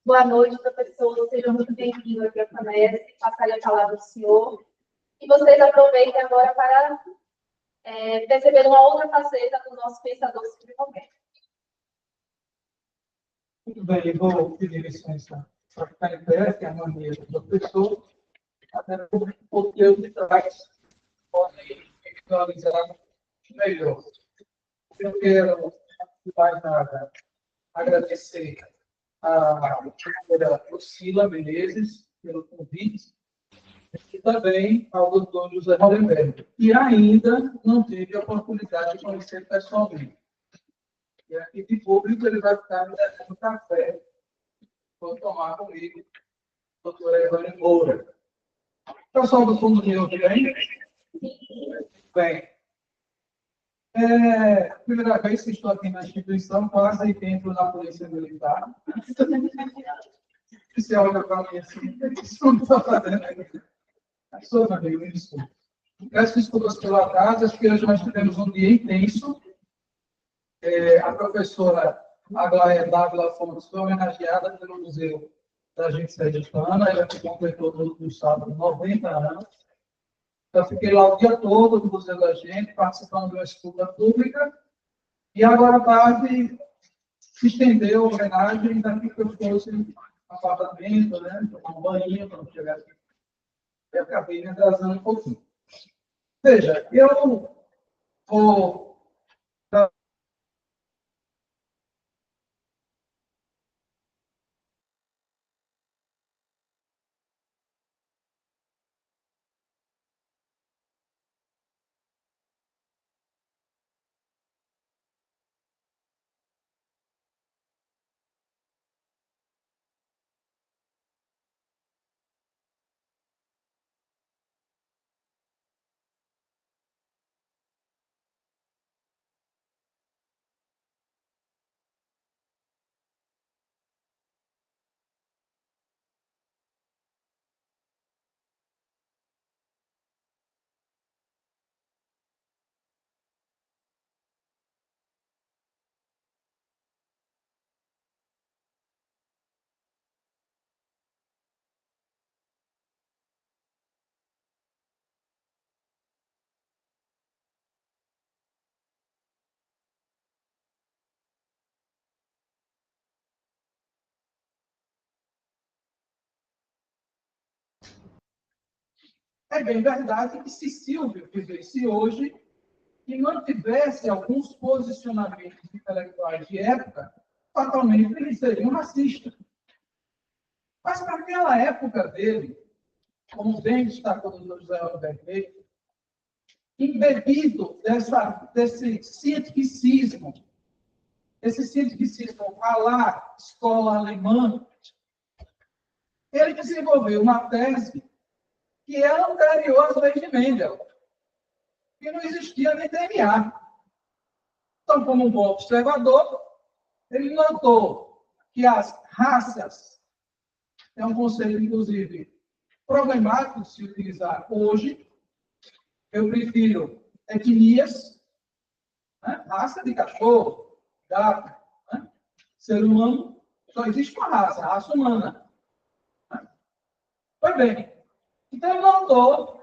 Boa noite, professor. Seja muito bem-vindo aqui à FAMESC. Passarei a palavra ao senhor. E vocês aproveitem agora para perceber uma outra faceta do nosso pensador subcomércio. Muito bem, eu vou pedir licença para ficar em pé, que é a mania do professor, até porque eu de trás podem visualizar melhor. Eu quero, mais nada, agradecer a professora Lucila Menezes pelo convite e também ao doutor José Rolemberto, que ainda não teve a oportunidade de conhecer pessoalmente. E aqui de público ele vai ficar me devendo café. Vou tomar comigo, doutor Evânio Moura. Pessoal do fundo me ouve bem? Bem. Primeira vez que estou aqui na instituição, quase entro na Polícia Militar. Você olha para mim assim, isso não está fazendo aqui. Sou amigo, me desculpe. Peço desculpas pelo atraso, acho que hoje nós tivemos um dia intenso. A professora Aglaia Dávila Fontes foi homenageada pelo Museu da Gente Sergipana, ela que completou no sábado 90 anos. Eu fiquei lá o dia todo no Museu da Gente, participando de uma escuta pública, e agora à tarde se estendeu a homenagem, daqui que eu fosse no apartamento, né, tomar um banho, para não chegar aqui. Eu acabei me atrasando um pouquinho. Veja, eu vou... É bem verdade que se Silvio vivesse hoje e mantivesse alguns posicionamentos intelectuais de época, fatalmente ele seria um racista. Mas para aquela época dele, como bem destacou o Dr. José Roberto, embebido desse cientificismo à la escola alemã, ele desenvolveu uma tese que é anterior às leis de Mendel, que não existia nem DNA. Então, como um bom observador, ele notou que as raças, é um conceito, inclusive, problemático de se utilizar hoje, eu prefiro etnias, né? Raça de cachorro, gato, né? Ser humano, só existe uma raça, a raça humana. Pois bem, então ele notou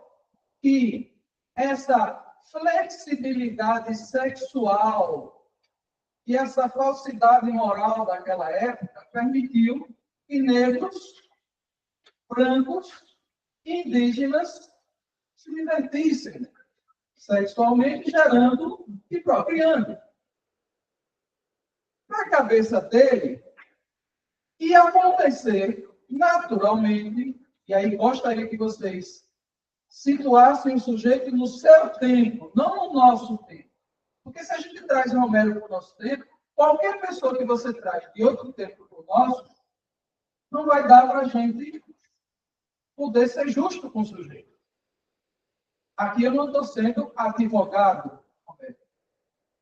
que essa flexibilidade sexual e essa falsidade moral daquela época permitiu que negros, brancos, indígenas se divertissem sexualmente, gerando e procriando. Na cabeça dele, ia acontecer naturalmente, e aí gostaria que vocês situassem o sujeito no seu tempo, não no nosso tempo. Porque se a gente traz Romero para o nosso tempo, qualquer pessoa que você traz de outro tempo para o nosso, não vai dar para a gente poder ser justo com o sujeito. Aqui eu não estou sendo advogado,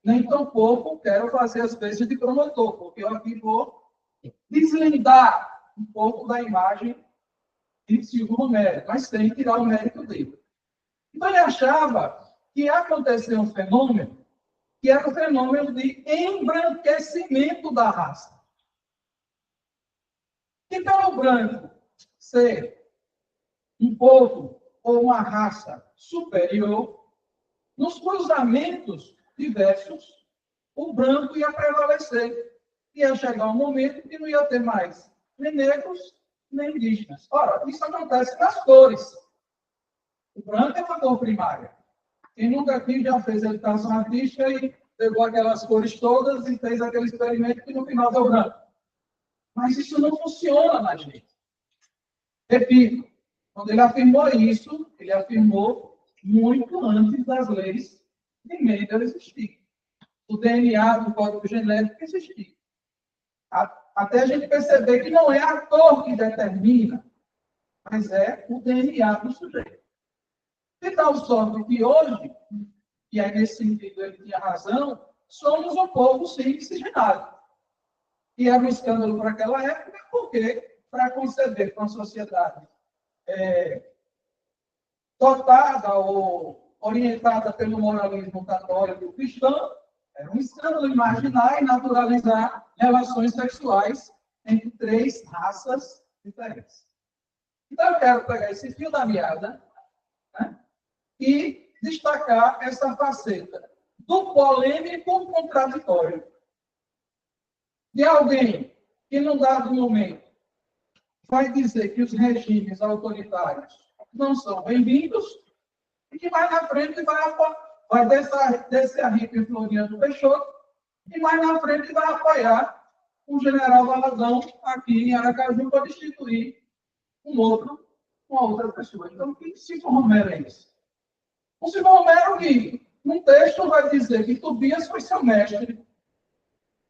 nem tampouco quero fazer as vezes de promotor, porque eu aqui vou deslindar um pouco da imagem de Silvio Romero, mas sem tirar o mérito dele. Então ele achava que ia acontecer um fenômeno, que era o fenômeno de embranquecimento da raça. E pelo branco ser um povo ou uma raça superior, nos cruzamentos diversos, o branco ia prevalecer. Ia chegar um momento que não ia ter mais nem negros, nem indígenas. Ora, isso acontece nas cores. O branco é uma cor primária. Quem nunca aqui já fez educação artística e pegou aquelas cores todas e fez aquele experimento que no final deu branco. Mas isso não funciona na gente. Repito, quando ele afirmou isso, ele afirmou muito antes das leis de Mendel existir. O DNA do código genético existir. Até a gente perceber que não é a cor que determina, mas é o DNA do sujeito. De tal sorte que hoje, e aí nesse sentido ele tinha razão, somos um povo sim miscigenado. E era um escândalo para aquela época, porque para conceber uma sociedade dotada ou orientada pelo moralismo católico cristão, era um escândalo imaginar e naturalizar relações sexuais entre três raças diferentes. Então, eu quero pegar esse fio da meada, né, e destacar essa faceta do polêmico contraditório. De alguém que, num dado momento, vai dizer que os regimes autoritários não são bem-vindos e que mais na frente vai descer a rica em Floriano Peixoto e mais na frente vai apoiar o general Valadão aqui em Aracaju para destituir uma outra pessoa. Então, que Silvio Romero é esse? O Silvio Romero, que num texto vai dizer que Tobias foi seu mestre.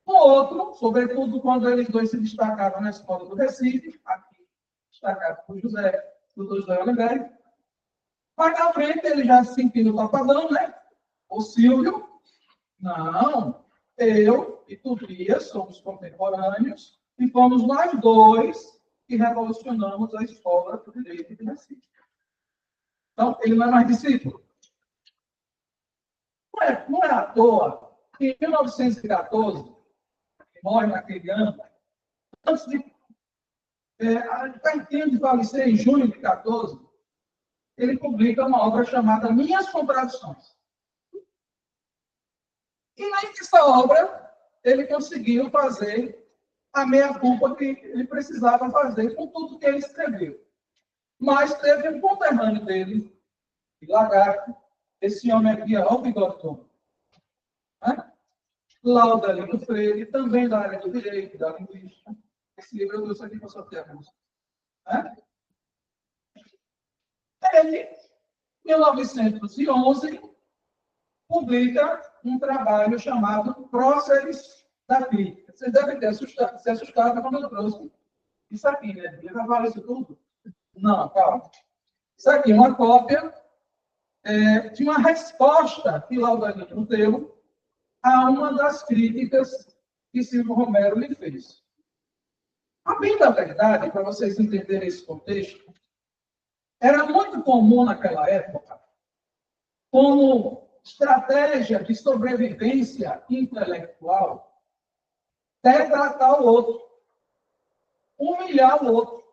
No outro, sobretudo quando eles dois se destacaram na escola do Recife, aqui destacado por Dr. José Oliveira. Mas na frente ele já se sentiu papadão, né? O Silvio, não, eu e Tobias somos contemporâneos e fomos nós dois que revolucionamos a escola do direito de Recife. Então, ele não é mais discípulo. Não é à toa que em 1914, morre naquele ano, antes de pertinho de falecer em junho de 14, ele publica uma obra chamada Minhas Contradições. E nessa obra, ele conseguiu fazer a meia-culpa que ele precisava fazer com tudo que ele escreveu. Mas teve um conterrâneo dele, Lagarto, esse homem aqui, ó, o bigotão, né? Laudalino Freire, também da área do direito, da linguística. Esse livro eu trouxe aqui para sortear. Né? Ele, em 1911, publica um trabalho chamado Próceres da Crítica. Vocês devem ter se assustado quando eu trouxe isso aqui, né? Eu já falei isso tudo? Não, calma. Isso aqui é uma cópia de uma resposta que Laudalino deu a uma das críticas que Silvio Romero lhe fez. A bem da verdade, para vocês entenderem esse contexto, era muito comum naquela época, como estratégia de sobrevivência intelectual, detratar o outro, humilhar o outro.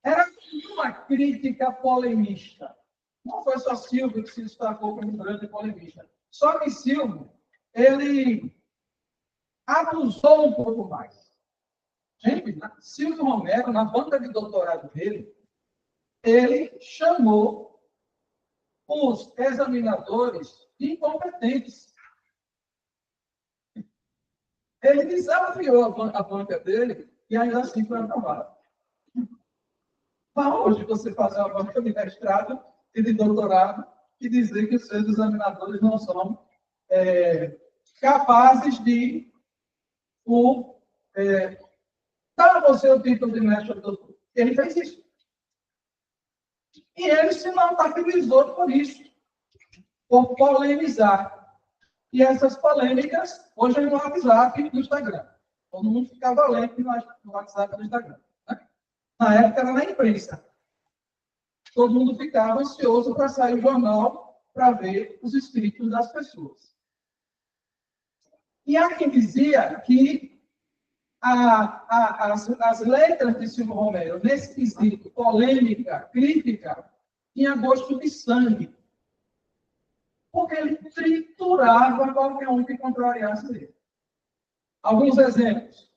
Era uma crítica polemista. Não foi só Silvio que se destacou como um grande polemista. Só que Silvio, ele abusou um pouco mais. Gente, Silvio Romero, na banca de doutorado dele, ele chamou os examinadores incompetentes. Ele desafiou a banca dele e ainda assim foi aprovado. Para hoje você fazer uma banca de mestrado e de doutorado e dizer que os seus examinadores não são capazes de dar a você o título de mestre ou doutor. Ele fez isso. E ele se notabilizou por isso, por polemizar. E essas polêmicas, hoje é no WhatsApp e no Instagram. Todo mundo ficava lendo no WhatsApp e no Instagram. Né? Na época era na imprensa. Todo mundo ficava ansioso para sair o jornal para ver os escritos das pessoas. E há quem dizia que as letras de Silvio Romero, nesse quesito, polêmica, crítica, tinha gosto de sangue. Porque ele triturava qualquer um que contrariasse ele. Alguns exemplos.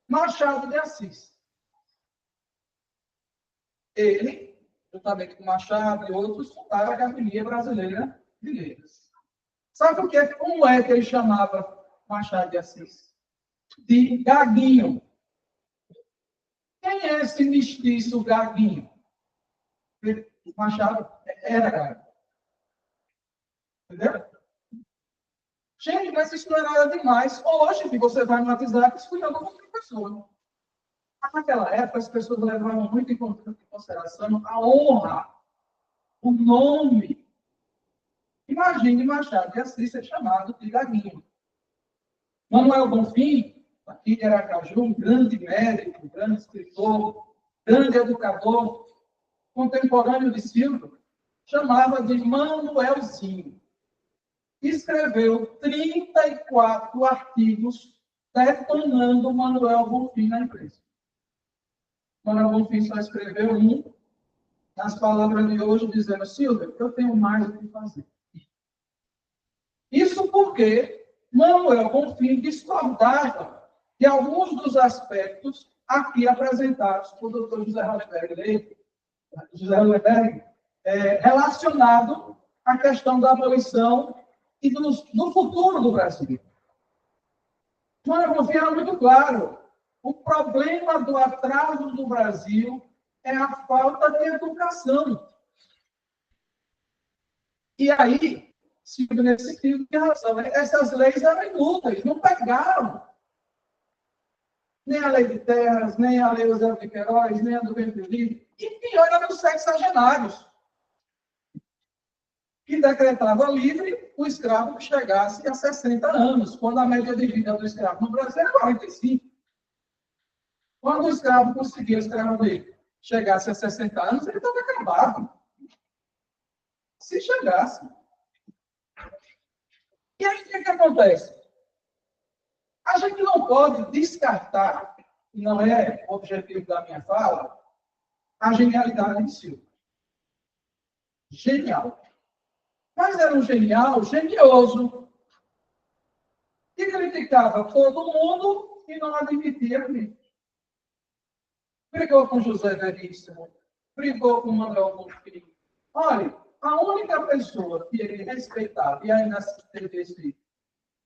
Machado de Assis. Ele, juntamente com Machado e outros, fundaram a Academia Brasileira de Letras. Sabe como é que ele chamava Machado de Assis? De Gaguinho. Quem é esse mestiço Gaguinho? Machado era Gaguinho. Entendeu? Gente, mas isso não é nada demais. Hoje, que você vai no WhatsApp, escolhendo uma outra pessoa. Naquela época, as pessoas levavam muito em consideração a honra, o nome. Imagine Machado de Assis ser chamado de Gaguinho. Manuel Bonfim, aqui de Aracaju, um grande médico, grande escritor, grande educador, contemporâneo de Silvio, chamava de Manuelzinho. Escreveu 34 artigos detonando Manuel Bonfim na imprensa. Manuel Bonfim só escreveu um, nas palavras de hoje, dizendo: Silvio, eu tenho mais o que fazer. Isso porque Manuel Bonfim discordava de alguns dos aspectos aqui apresentados por Dr. José Rosenberg, relacionado à questão da abolição e do futuro do Brasil. Manuel Bonfim era muito claro. O problema do atraso do Brasil é a falta de educação. E aí, Silvio, nesse sentido, tem razão. Essas leis eram inúteis, não pegaram. Nem a lei de terras, nem a lei Eusébio de Queiroz, nem a do ventre livre. E pior era dos sexagenários, que decretava livre o escravo que chegasse a 60 anos, quando a média de vida do escravo no Brasil era 45. Quando o escravo conseguia escrever, chegasse a 60 anos, ele estava acabado. Se chegasse. E aí, o que acontece? A gente não pode descartar, e não é o objetivo da minha fala, a genialidade de Silvio. Genial. Mas era um genial genioso. Que criticava todo mundo e não admitia crítica. Brigou com José Veríssimo, brigou com Manuel Bonfim. Olha, a única pessoa que ele respeitava, e ainda teve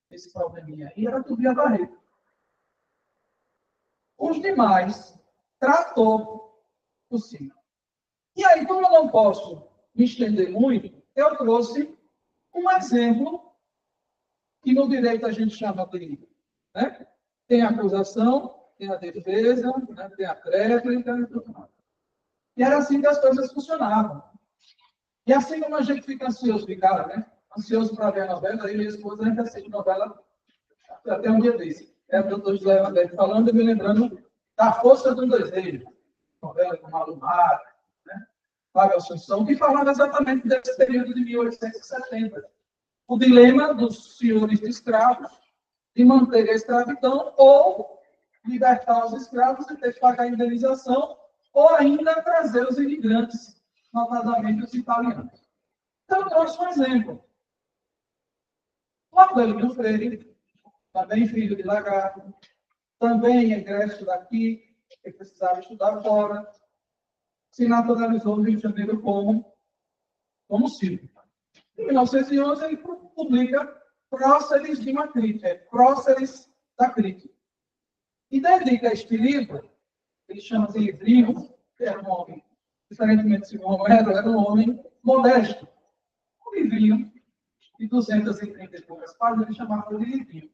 esse probleminha aí, era Tobias Barreto. Os demais tratou possível. E aí, como eu não posso me estender muito, eu trouxe um exemplo que no direito a gente chama de... Né? Tem a acusação, tem a defesa, né? Tem a réplica e tudo mais. E era assim que as coisas funcionavam. E assim como a gente fica ansioso, né? Ansioso para ver a novela, eu e minha esposa, a gente assiste novela até um dia desse. É o doutor José Roberto falando e me lembrando da Força do Desejo. Novela com Malumar, né? Fábio Assunção, que falava exatamente desse período de 1870. O dilema dos senhores de escravos de manter a escravidão ou libertar os escravos e ter que pagar indenização, ou ainda trazer os imigrantes, notadamente os italianos. Então, eu trouxe um exemplo. O Adelino Freire, também filho de lagarto, também egresso daqui, que precisava estudar fora, se naturalizou no Rio de Janeiro como Silvio. Em 1911, ele publica Próceres de uma Crítica, Próceres da Crítica. E dedica este livro, ele chama de livrinho, que era um homem, diferentemente de Simão Romero, era um homem modesto. Um livrinho de 230 e poucas páginas, ele chamava de livrinho.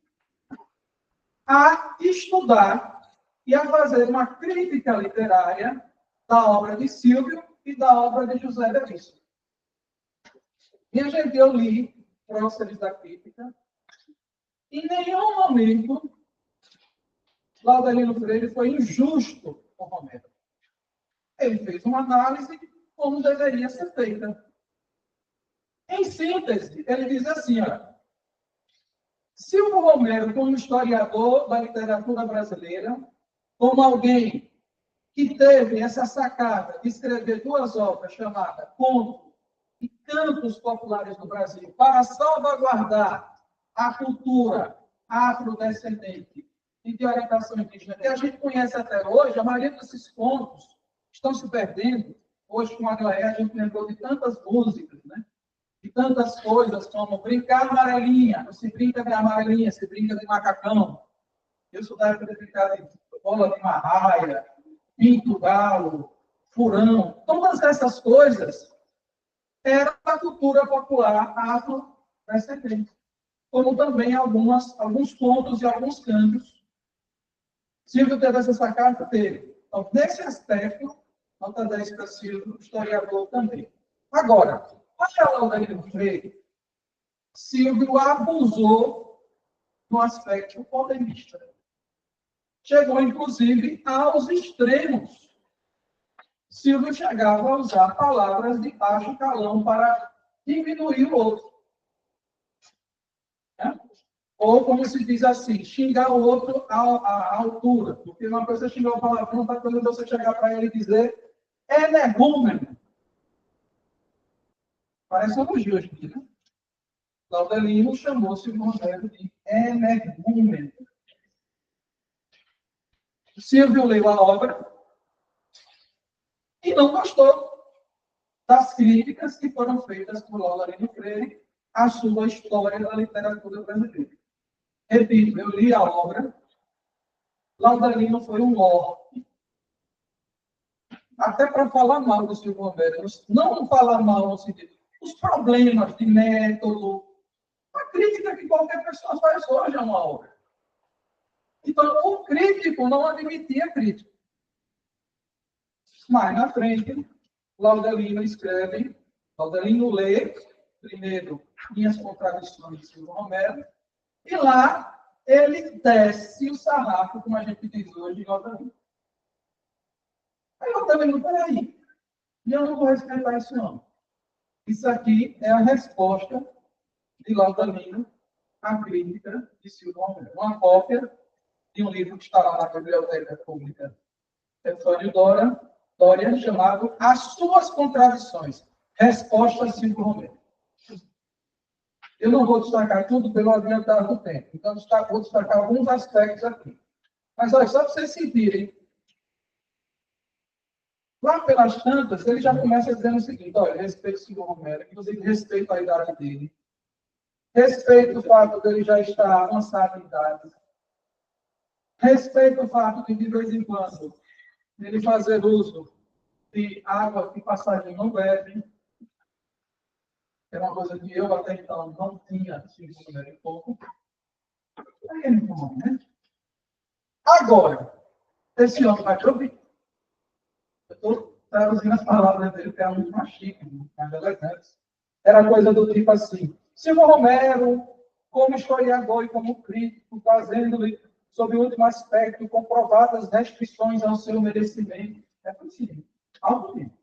A estudar e a fazer uma crítica literária da obra de Silvio e da obra de José Veríssimo. E a gente, eu li Próceres da Crítica. Em nenhum momento, Laudelino Freire foi injusto com Romero. Ele fez uma análise como deveria ser feita. Em síntese, ele diz assim, olha, Silvio Romero, como historiador da literatura brasileira, como alguém que teve essa sacada de escrever duas obras chamadas Contos e Cantos Populares do Brasil, para salvaguardar a cultura afrodescendente e de orientação indígena, que a gente conhece até hoje, a maioria desses contos estão se perdendo. Hoje, com a Gloé, a gente lembrou de tantas músicas, né? De tantas coisas, como brincar amarelinha, não se brinca de amarelinha, se brinca de macacão. Eu sou da época de brincar de bola de marraia, pinto galo, furão. Todas essas coisas eram da cultura popular afrodescendente, como também alguns contos e alguns cantos. Silvio teve essa sacada dele. Então, nesse aspecto, nota 10 para Silvio, historiador também. Agora, para Laudelino Freire, Silvio abusou no aspecto polemista. Chegou, inclusive, aos extremos. Silvio chegava a usar palavras de baixo calão para diminuir o outro. Né? Ou, como se diz assim, xingar o outro à altura. Porque uma coisa é xingar o palavrão, outra coisa é você chegar para ele e dizer energúmeno. Parece um elogio hoje em dia, né? Laudelino chamou Silvio Romero de energúmeno. Silvio leu a obra e não gostou das críticas que foram feitas por Laudelino Freire à sua história da literatura brasileira. Repito, eu li a obra, Laudelino foi um lorde. Até para falar mal do Silvio Romero, não falar mal no sentido, os problemas de método, a crítica que qualquer pessoa faz hoje a uma obra. Então, o crítico não admitia crítica. Mais na frente, Laudelino escreve, Laudelino lê, primeiro, Minhas Contradições de Silvio Romero, e lá ele desce o sarrafo, como a gente diz hoje, em Laudelino. Aí Laudelino, peraí, eu não vou respeitar isso não. Isso aqui é a resposta de Laudelino à crítica de Silvio Romero. Uma cópia de um livro que está lá na Biblioteca Pública Antônio Doria, chamado As Suas Contradições, Resposta a Silvio Romero. Eu não vou destacar tudo pelo adiantar do tempo, então vou destacar alguns aspectos aqui. Mas olha, só para vocês sentirem, lá pelas tantas, ele já começa dizendo o seguinte, olha, respeito ao Silvio Romero, inclusive respeito à idade dele, respeito o fato dele já estar avançado em idade, respeito o fato de vez em quando, ele fazer uso de água que passarinho não bebe. É uma coisa que eu até então não tinha sido um pouco. Aí ele falou, né? Agora, esse homem vai te ouvir. Eu estou traduzindo as palavras dele, que é muito mais chique, mais elegante. Era coisa do tipo assim, Silvio Romero, como historiador e como crítico, fazendo-lhe, sob o último aspecto, comprovadas restrições ao seu merecimento. É possível, algo mesmo.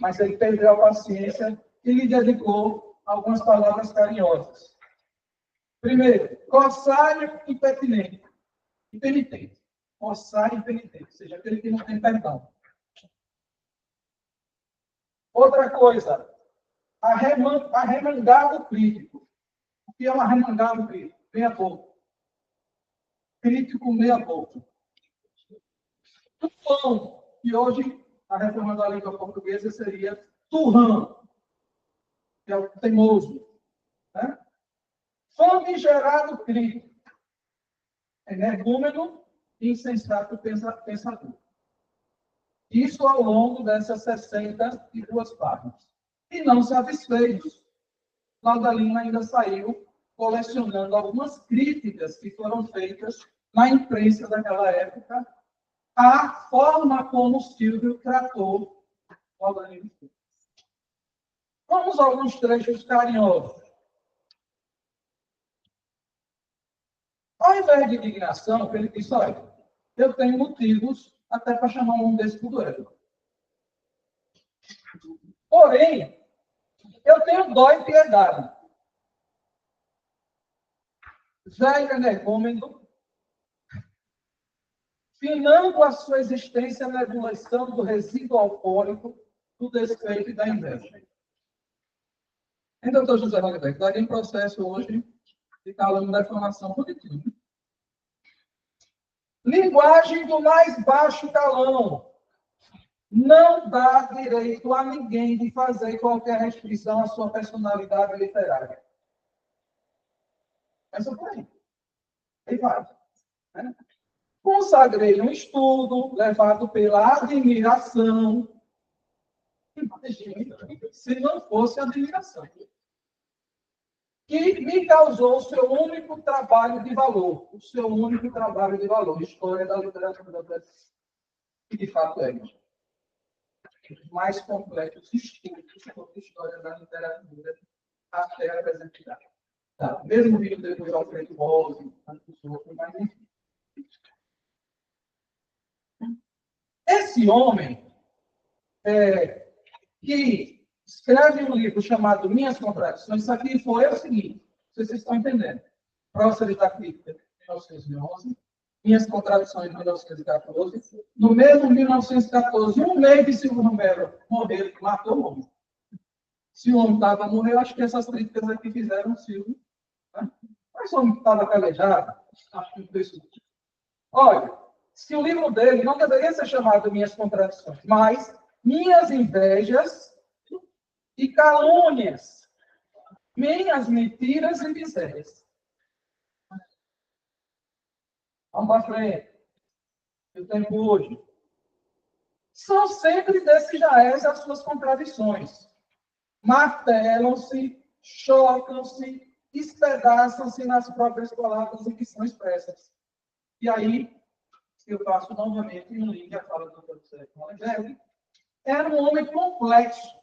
Mas ele perdeu a paciência e lhe dedicou algumas palavras carinhosas. Primeiro, corsário impenitente. Impenitente. Corsário impenitente, ou seja, aquele que não tem perdão. Outra coisa, arremangado crítico. O que é um arremangado crítico? Meia boca. Crítico meia boca. Tufão, que hoje a reforma da língua portuguesa seria turrão, que é o teimoso. Né? Famigerado crítico. Energúmeno e insensato pensador. Isso ao longo dessas 62 páginas. E não satisfeitos, Laudalino ainda saiu colecionando algumas críticas que foram feitas na imprensa daquela época à forma como Silvio tratou Laudalino. Vamos a alguns trechos carinhosos. Ao invés de indignação, ele disse, olha, eu tenho motivos até para chamar um desse por duelo. Porém, eu tenho dó e piedade. Velho energúmeno, finando a sua existência na ebullição do resíduo alcoólico, do despeito e da inveja. Então, doutor José Roquebeck, daria um processo hoje de calúnia da difamação positiva. Linguagem do mais baixo calão. Não dá direito a ninguém de fazer qualquer restrição à sua personalidade literária. Essa foi aí. Aí vai. Né? Consagrei um estudo levado pela admiração. Imagina, se não fosse admiração. Que me causou o seu único trabalho de valor. O seu único trabalho de valor. História da literatura brasileira. Que de fato é isso. Os mais completos estudos sobre a história da literatura até a presente-idade. Tá? Mesmo vindo depois ao Alfredo Rose, tantos outros, mas enfim. Esse homem, que escreve um livro chamado Minhas Contradições, isso aqui foi o seguinte, não sei se vocês estão entendendo. Próceres da Crítica, 1911, Minhas Contradições, 1914. No mesmo 1914, um mês de Silvio Romero morreu, matou o homem. Se o homem estava a morrer, acho que essas críticas aqui fizeram Silvio. Né? Mas o homem estava calejado, acho que foi isso. Olha, se o livro dele não deveria ser chamado Minhas Contradições, mas Minhas Invejas e Calúnias, Minhas Mentiras e Misérias. Vamos para frente. O tempo hoje. São sempre desses jaés as suas contradições. Martelam-se, chocam-se, espedaçam-se nas próprias palavras em que são expressas. E aí, eu faço novamente um link à fala do Dr. Sérgio Molenberg. Era um homem complexo.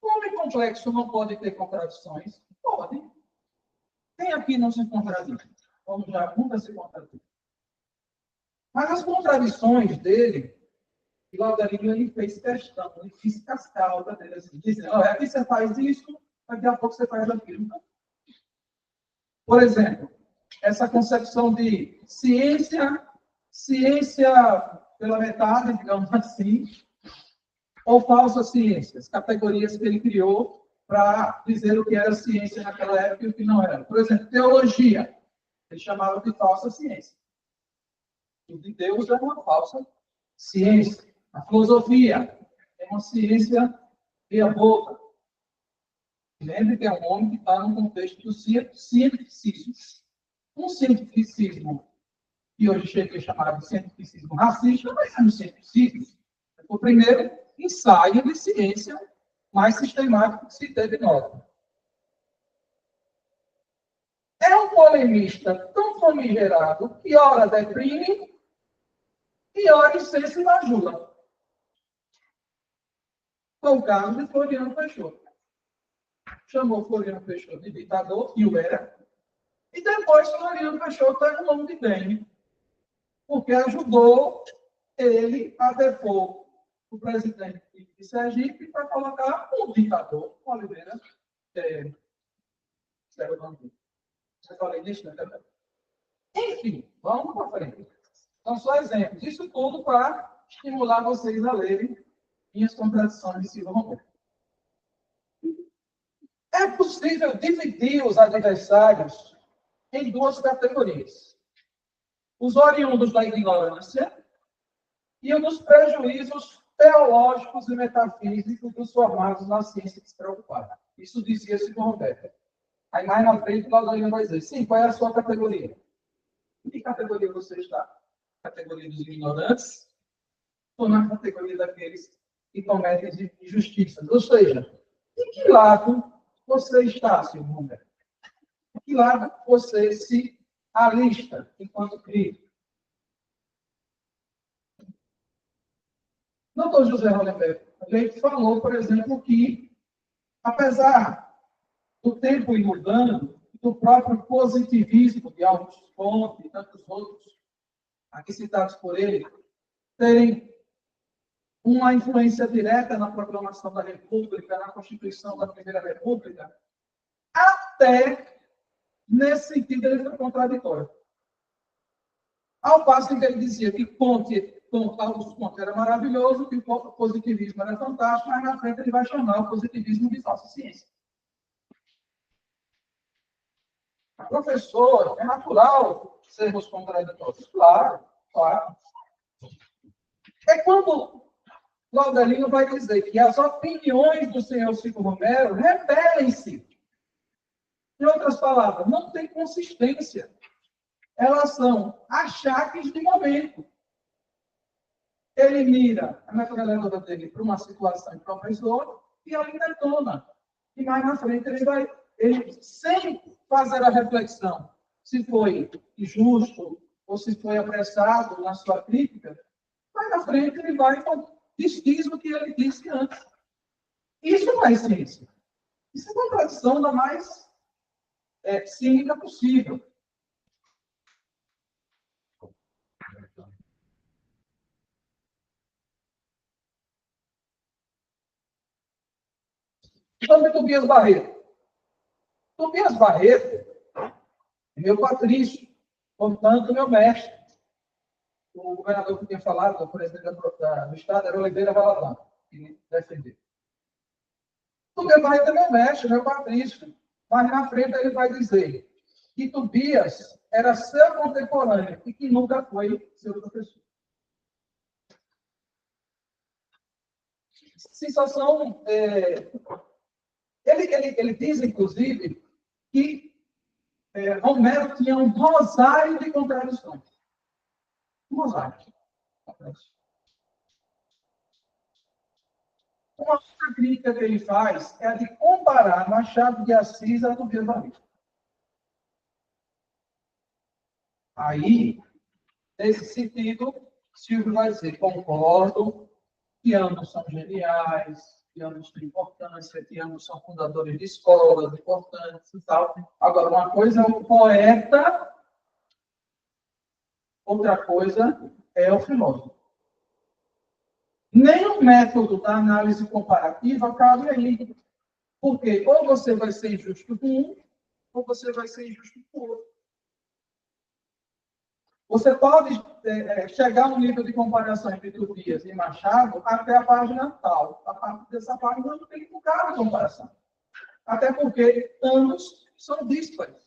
Um homem complexo não pode ter contradições? Pode. Quem aqui não se contradiz? Vamos já, nunca se contradiz. Mas as contradições dele, e Laudalino, ele fez questão, ele fez cascalda dele, assim, dizendo, olha, aqui você faz isso, daqui a pouco você faz aquilo. Por exemplo, essa concepção de ciência pela metade, digamos assim, ou falsas ciências, categorias que ele criou para dizer o que era ciência naquela época e o que não era. Por exemplo, teologia, ele chamava de falsa ciência. O de Deus é uma falsa ciência. A filosofia é uma ciência meia-boca. Lembre que é um homem que está no contexto do cientificismo. Um cientificismo que hoje chega a chamar de cientificismo racista, mas é um cientificismo. O primeiro ensaio de ciência mais sistemático que se teve nota. É um polemista tão famigerado que ora deprime e ora incensa e bajula. Foi o caso de Floriano Peixoto. Chamou Floriano Peixoto de ditador, e o era. E depois Floriano Peixoto era um homem de bem, porque ajudou ele a depor o presidente de Sergipe para colocar um ditador, Oliveira Zero Bandido. Você falei disso, né? Enfim, vamos para frente. São só exemplos. Isso tudo para estimular vocês a lerem minhas contradições de Silva Romero. É possível dividir os adversários em duas categorias. Os oriundos da ignorância e os dos prejuízos teológicos e metafísicos dos formados na ciência despreocupada. Isso dizia Silva Romero. Aí mais na frente, o Claudinho vai dizer, sim, qual é a sua categoria? Em que categoria você está? Categoria dos ignorantes ou na categoria daqueles que cometem injustiças? Ou seja, em que lado você está, Silvio Romero? Em que lado você se alista enquanto crítico? Doutor José Hollenberg, a gente falou, por exemplo, que, apesar do tempo ir mudando, do próprio positivismo de Augusto Comte e tantos outros, aqui citados por ele, terem uma influência direta na proclamação da República, na Constituição da Primeira República, até nesse sentido ele foi contraditório. Ao passo em que ele dizia que Augusto Comte era maravilhoso, que o positivismo era fantástico, mas na frente ele vai chamar o positivismo de falsa ciência. Professor, é natural sermos contraditórios. Claro, claro. É quando Claudelino vai dizer que as opiniões do senhor Silvio Romero repelem-se. Em outras palavras, não tem consistência. Elas são achaques de momento. Ele mira a metralhadora dele para uma situação de professor e ali detona. E mais na frente ele sem fazer a reflexão se foi injusto ou se foi apressado na sua crítica, mais na frente ele vai desdiz o que ele disse antes. Isso não é ciência. Isso é contradição da mais cínica possível. Sobre Tobias Barreto. Tobias Barreto é meu patrício, portanto, meu mestre. O governador que tinha falado, o presidente do Estado, era Oliveira Valadão, que me defendeu. Tobias Barreto é meu mestre, meu patrício. Mas na frente ele vai dizer que Tobias era seu contemporâneo e que nunca foi seu professor. Sensação. Ele diz, inclusive, que Romero tinha um rosário de contradições. Um rosário. Uma outra crítica que ele faz é a de comparar Machado de Assis a Tobias Barreto. Aí, nesse sentido, Silvio vai dizer, concordo, que ambos são geniais, que ambos têm importância, que ambos são fundadores de escolas importantes e tal. Agora, uma coisa é o poeta, outra coisa é o filósofo. Nem o método da análise comparativa cabe aí. Porque ou você vai ser injusto com um, ou você vai ser injusto com o outro. Você pode chegar a um nível de comparação entre Tobias e Machado até a página tal. A partir dessa página não tem lugar de comparação. Até porque ambos são díspares.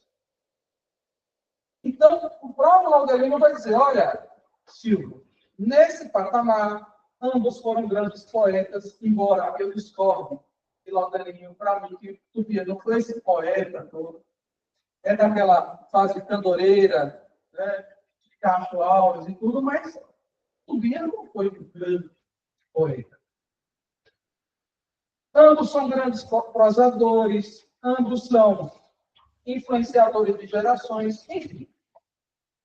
Então, o próprio Laudelino vai dizer, olha, Silvio, nesse patamar, ambos foram grandes poetas, embora eu discordo de Laudelino, para mim, que Tobias não foi esse poeta todo. É daquela fase candoreira, né? Castro Alves e tudo, mas Tobias não foi um grande poeta. Ambos são grandes prosadores, ambos são influenciadores de gerações, enfim.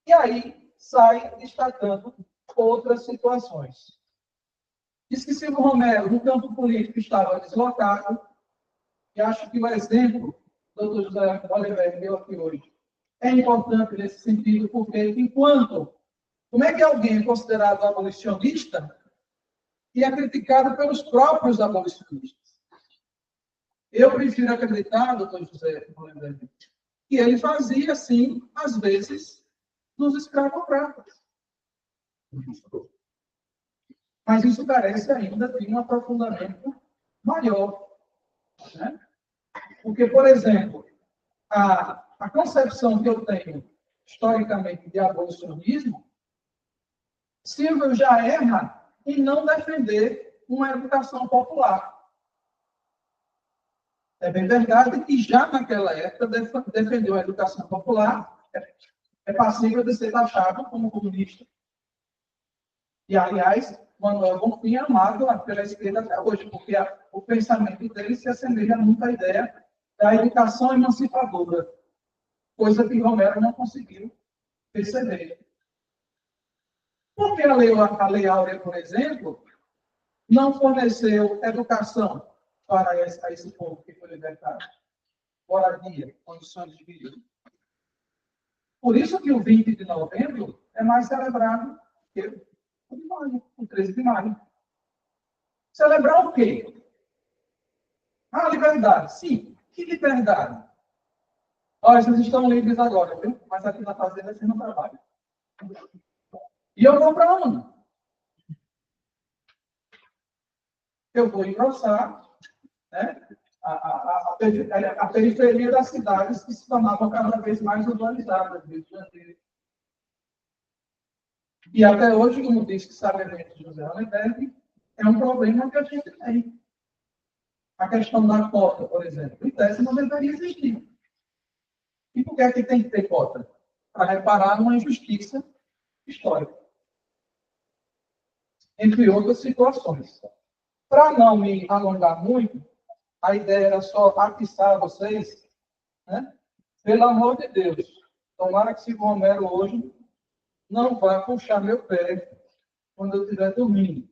E aí sai destacando outras situações. Diz que Silvio Romero, no campo político, estava deslocado, e acho que o exemplo do Dr. José Hollenberg deu aqui hoje é importante nesse sentido, porque como é que alguém é considerado abolicionista e é criticado pelos próprios abolicionistas? Eu prefiro acreditar, doutor José Hollenberg, que ele fazia, assim, às vezes, dos escravocratas. Mas isso carece ainda de um aprofundamento maior. Né? Porque, por exemplo, a concepção que eu tenho, historicamente, de abolicionismo, Silvio já erra em não defender uma educação popular. É bem verdade que já naquela época defendeu a educação popular, é passível de ser taxado como comunista. E, aliás, Manuel Bonfim é amado pela esquerda até hoje, porque o pensamento dele se assemelha muito à ideia da educação emancipadora, coisa que Romero não conseguiu perceber. Porque a Lei Áurea, por exemplo, não forneceu educação para esse povo que foi libertado? Moradia, condições de vida. Por isso que o 20 de novembro é mais celebrado que o de maio, o 13 de maio. Celebrar o quê? A liberdade. Sim, que liberdade? Olha, vocês estão livres agora, viu? Mas aqui na fazenda vocês não trabalham. E eu vou para onde? Eu vou engrossar, né, a periferia das cidades que se tornavam cada vez mais urbanizadas, Rio de Janeiro. E até hoje, como disse sabiamente José Hollenberg, é um problema que a gente tem. A questão da cota, por exemplo, em tese não deveria existir. E por que é que tem que ter cota? Para reparar numa injustiça histórica. Entre outras situações. Para não me alongar muito, a ideia era só atiçar vocês, né? Pelo amor de Deus, tomara que Silvio Romero hoje não vá puxar meu pé quando eu estiver dormindo.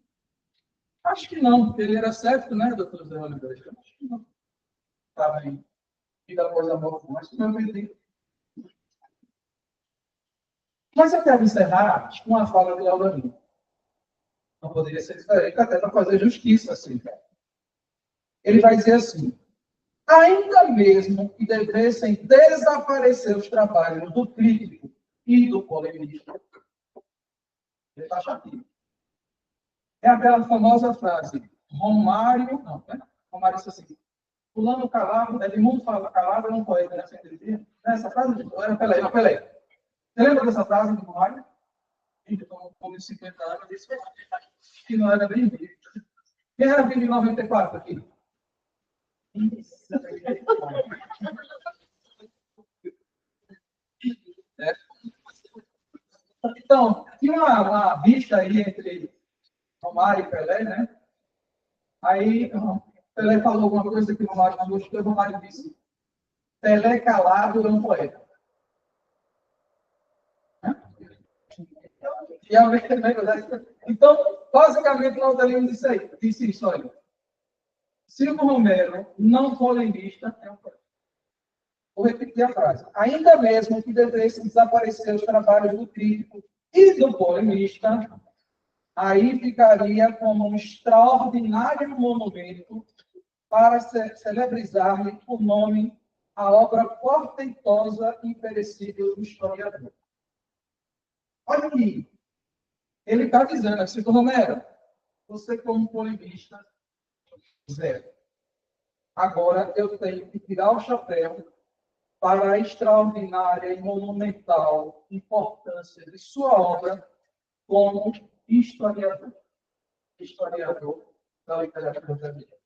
Acho que não, porque ele era certo, né, doutor Zé Oliveira? Acho que não. Está bem. Vida após a morte, mas que não me. Mas eu quero encerrar com uma fala de Laudanino. Não poderia ser diferente, até para fazer justiça, assim. Ele vai dizer assim: ainda mesmo que devessem desaparecer os trabalhos do crítico e do polemista, ele está chatinho. É aquela famosa frase, Romário, não, né? Romário disse assim, fulano calado, Edmundo fala calado, é um poeta, né? Você dizia? Essa frase, era Pelé. Você lembra dessa frase do Romário? Gente, eu estou com 50 anos, disse que não era bem vivo. Quem era vivo em 94 aqui? É. Então, tinha uma vista aí entre Romário e Pelé, né? Aí, Pelé falou alguma coisa que o Romário não gostou, e o Romário disse: Pelé calado é um poeta. E a então, basicamente, o Laudelino disse isso, olha. Silvio Romero, não polemista, é um poeta. Vou repetir a frase. Ainda mesmo que devessem desaparecer os trabalhos do crítico e do polemista, aí ficaria como um extraordinário monumento para celebrizar-lhe por nome a obra portentosa e imperecível do historiador. Olha aqui. Ele está dizendo assim, Romero, você como polemista, zero. Agora eu tenho que tirar o chapéu para a extraordinária e monumental importância de sua obra como historiador da literatura brasileira.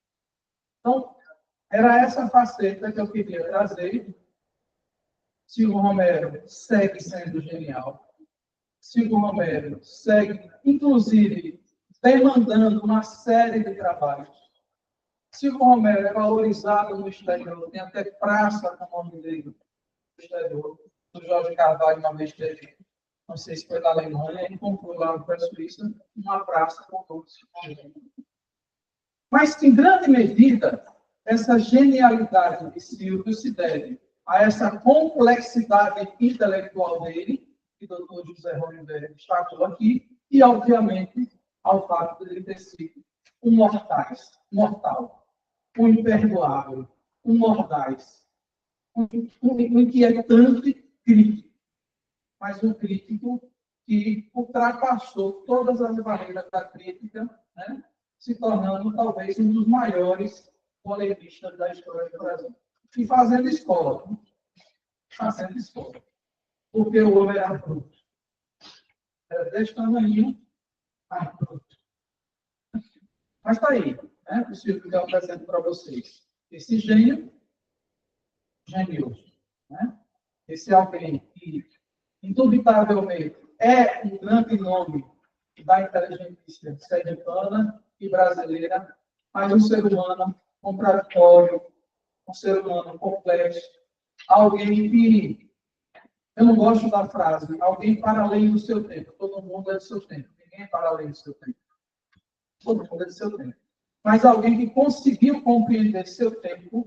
Então, era essa faceta que eu queria trazer. Silvio Romero segue sendo genial. Silvio Romero segue, inclusive, demandando uma série de trabalhos. Silvio Romero é valorizado no exterior, tem até praça com o nome dele no exterior. O Jorge Carvalho, uma vez teve, não sei se foi na Alemanha, ele comprou lá no Suíça uma praça com o nome. Mas, em grande medida, essa genialidade de Silvio se deve a essa complexidade intelectual dele, que o doutor José Hollenberg destacou aqui, e, obviamente, ao fato de ele ter sido um mortal, um imperdoável, um mordaz, um inquietante crítico, mas um crítico que ultrapassou todas as barreiras da crítica, né, se tornando talvez um dos maiores polemistas da história do Brasil. E fazendo escola. Fazendo escola. Porque o homem era bruto. Era desse tamanho, mas bruto. Mas está aí, né? O Silvio que eu apresento para vocês. Esse gênio, genioso. Né? Esse alguém que, indubitavelmente, é um grande nome da inteligência sergipana e brasileira, mas um ser humano contraditório, um ser humano complexo, alguém que, eu não gosto da frase, alguém para além do seu tempo. Todo mundo é do seu tempo, ninguém é para além do seu tempo. Todo mundo é do seu tempo. Mas alguém que conseguiu compreender seu tempo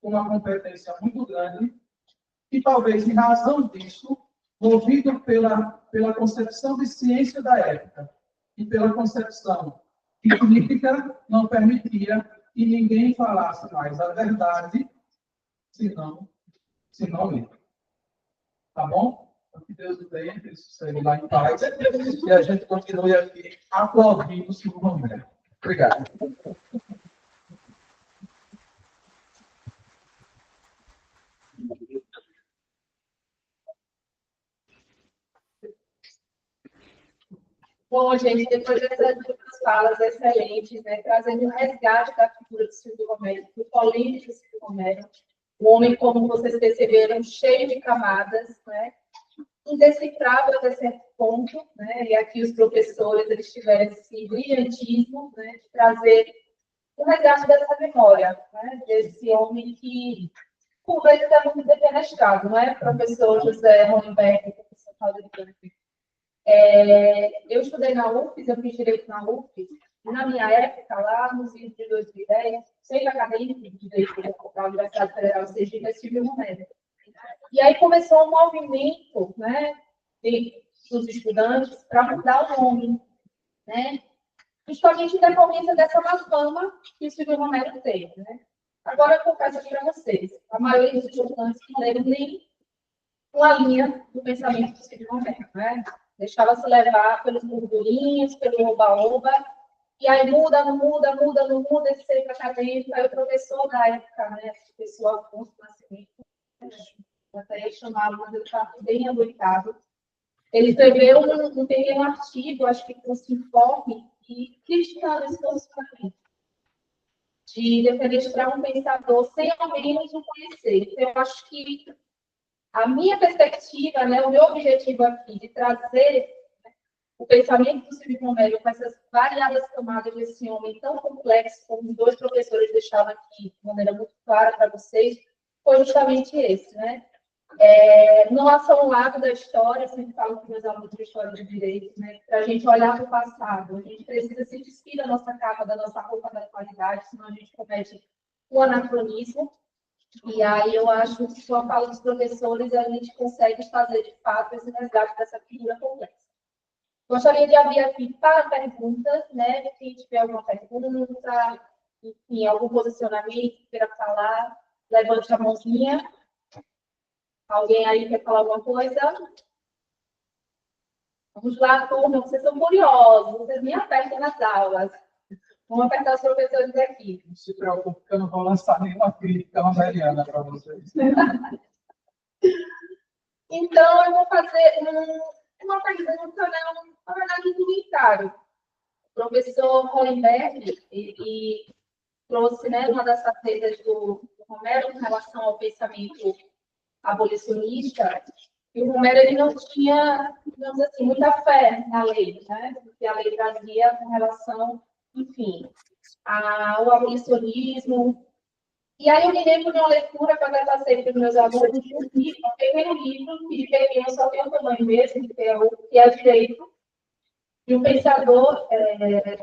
com uma competência muito grande e talvez, em razão disso, movido pela concepção de ciência da época e pela concepção que política não permitia que ninguém falasse mais a verdade, senão ele. Tá bom? Então, que Deus o tenha, que ele sossego lá em paz, e a gente continue aqui aplaudindo o Silvio Romero. Obrigado. Bom, gente, depois dessas duas falas excelentes, né, trazendo um resgate da figura do Silvio Romero, do polêmico Silvio Romero, um homem, como vocês perceberam, cheio de camadas, né, indecifrável até certo ponto, né, e aqui os professores eles tiveram esse brilhantismo, né, de trazer o resgate dessa memória, né, desse homem que, por vezes, é muito defenestrado, não é, professor José Rolenberg, professor Paulo de eu estudei na UFES, eu fiz Direito na UFES, e na minha época, lá nos idos de 2010, sempre acadêmico de Direito da Universidade Federal de Sergipe, Silvio Romero. E aí começou um movimento, né, dos estudantes para mudar o nome, né, justamente em decorrência dessa má fama que o Silvio Romero teve, né. Agora, eu confesso aqui para vocês, a maioria dos estudantes não leram nem uma linha do pensamento do Silvio Romero, né, deixava-se levar pelos burburinhos, pelo oba-oba, e aí muda, não muda, esse centro acadêmico. Aí o professor da época, né, o pessoal Afonso Nascimento, até chamava, mas ele estava bem adoitado. Ele escreveu um pequeno artigo, acho que com esse informe, e criticando esse posicionamento de defenestrar um pensador sem ao menos o conhecer. Então, eu acho que a minha perspectiva, né, o meu objetivo aqui de trazer o pensamento do Silvio Romero com essas variadas camadas desse homem tão complexo, como os dois professores deixaram aqui de maneira muito clara para vocês, foi justamente esse, né? Não há só um lado da história, sempre falo com meus alunos de História do Direito, né? Para a gente olhar para o passado, a gente precisa se despir da nossa capa, da nossa roupa da atualidade, senão a gente comete o anacronismo. E aí eu acho que com a fala dos professores a gente consegue fazer, de fato, esse resgate dessa figura complexa. Gostaria de abrir aqui para perguntas, né? Se tiver alguma pergunta, enfim, algum posicionamento, queira falar, levante a mãozinha. Alguém aí quer falar alguma coisa? Vamos lá, turma, vocês são curiosos, vocês me apertam nas aulas. Vamos apertar os professores aqui. Não se preocupe, que eu não vou lançar nenhuma crítica romeriana para vocês. Então, eu vou fazer uma pergunta, na verdade, um comentário. O professor Hollenberg e trouxe, né, uma das facetas do Romero em relação ao pensamento abolicionista, e o Romero ele não tinha, digamos assim, muita fé na lei, né? Porque a lei trazia com relação, enfim, ao abolicionismo. E aí eu me lembro de uma leitura que eu até passei para os meus alunos, um pequeno livro, que de pequeno só tem o tamanho mesmo, que é o Direito, de um pensador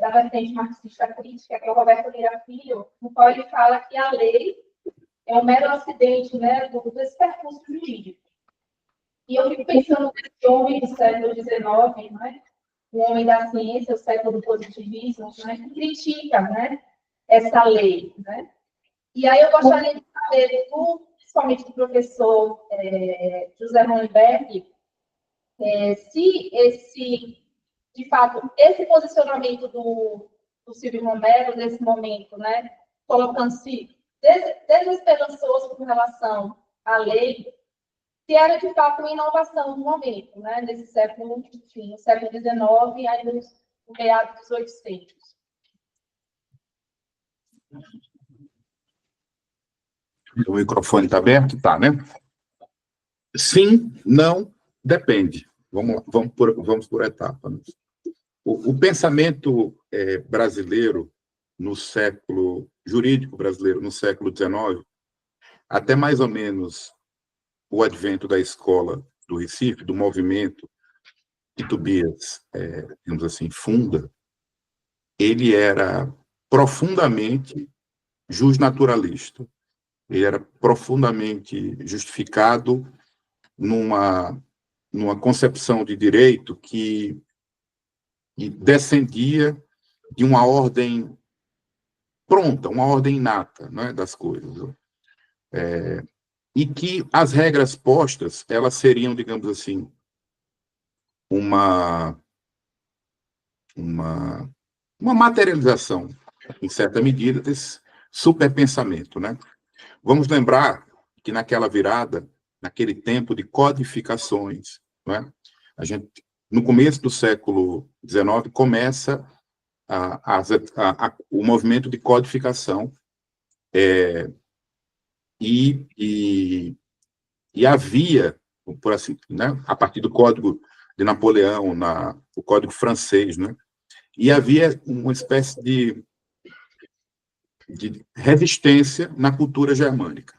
da vertente marxista crítica, que é o Roberto Lira Filho, no qual ele fala que a lei é um mero acidente, né, desse percurso jurídico. E eu fico pensando nesse homem do século XIX, né, o homem da ciência, o século do positivismo, né, que critica, né, essa lei, né. E aí eu gostaria de saber do principalmente do professor José Monberg, de fato, esse posicionamento do Silvio Romero, nesse momento, né, colocando-se desesperançoso com relação à lei, se era, de fato, uma inovação no momento, né, nesse século, enfim, no século XIX, ainda no meados dos 800. O microfone está aberto? Tá, né? Sim, não, depende. Vamos por etapas. O pensamento brasileiro no século jurídico brasileiro no século XIX, até mais ou menos o advento da escola do Recife, do movimento que Tobias, digamos assim, funda, ele era profundamente justnaturalista. Ele era profundamente justificado numa concepção de direito que descendia de uma ordem pronta, uma ordem inata, né, das coisas. E que as regras postas, elas seriam, digamos assim, uma materialização, em certa medida, desse superpensamento, né? Vamos lembrar que naquela virada, naquele tempo de codificações, né, no começo do século XIX, começa o movimento de codificação, e havia, por assim, né, a partir do Código de Napoleão, o Código francês, né, e havia uma espécie de resistência na cultura germânica,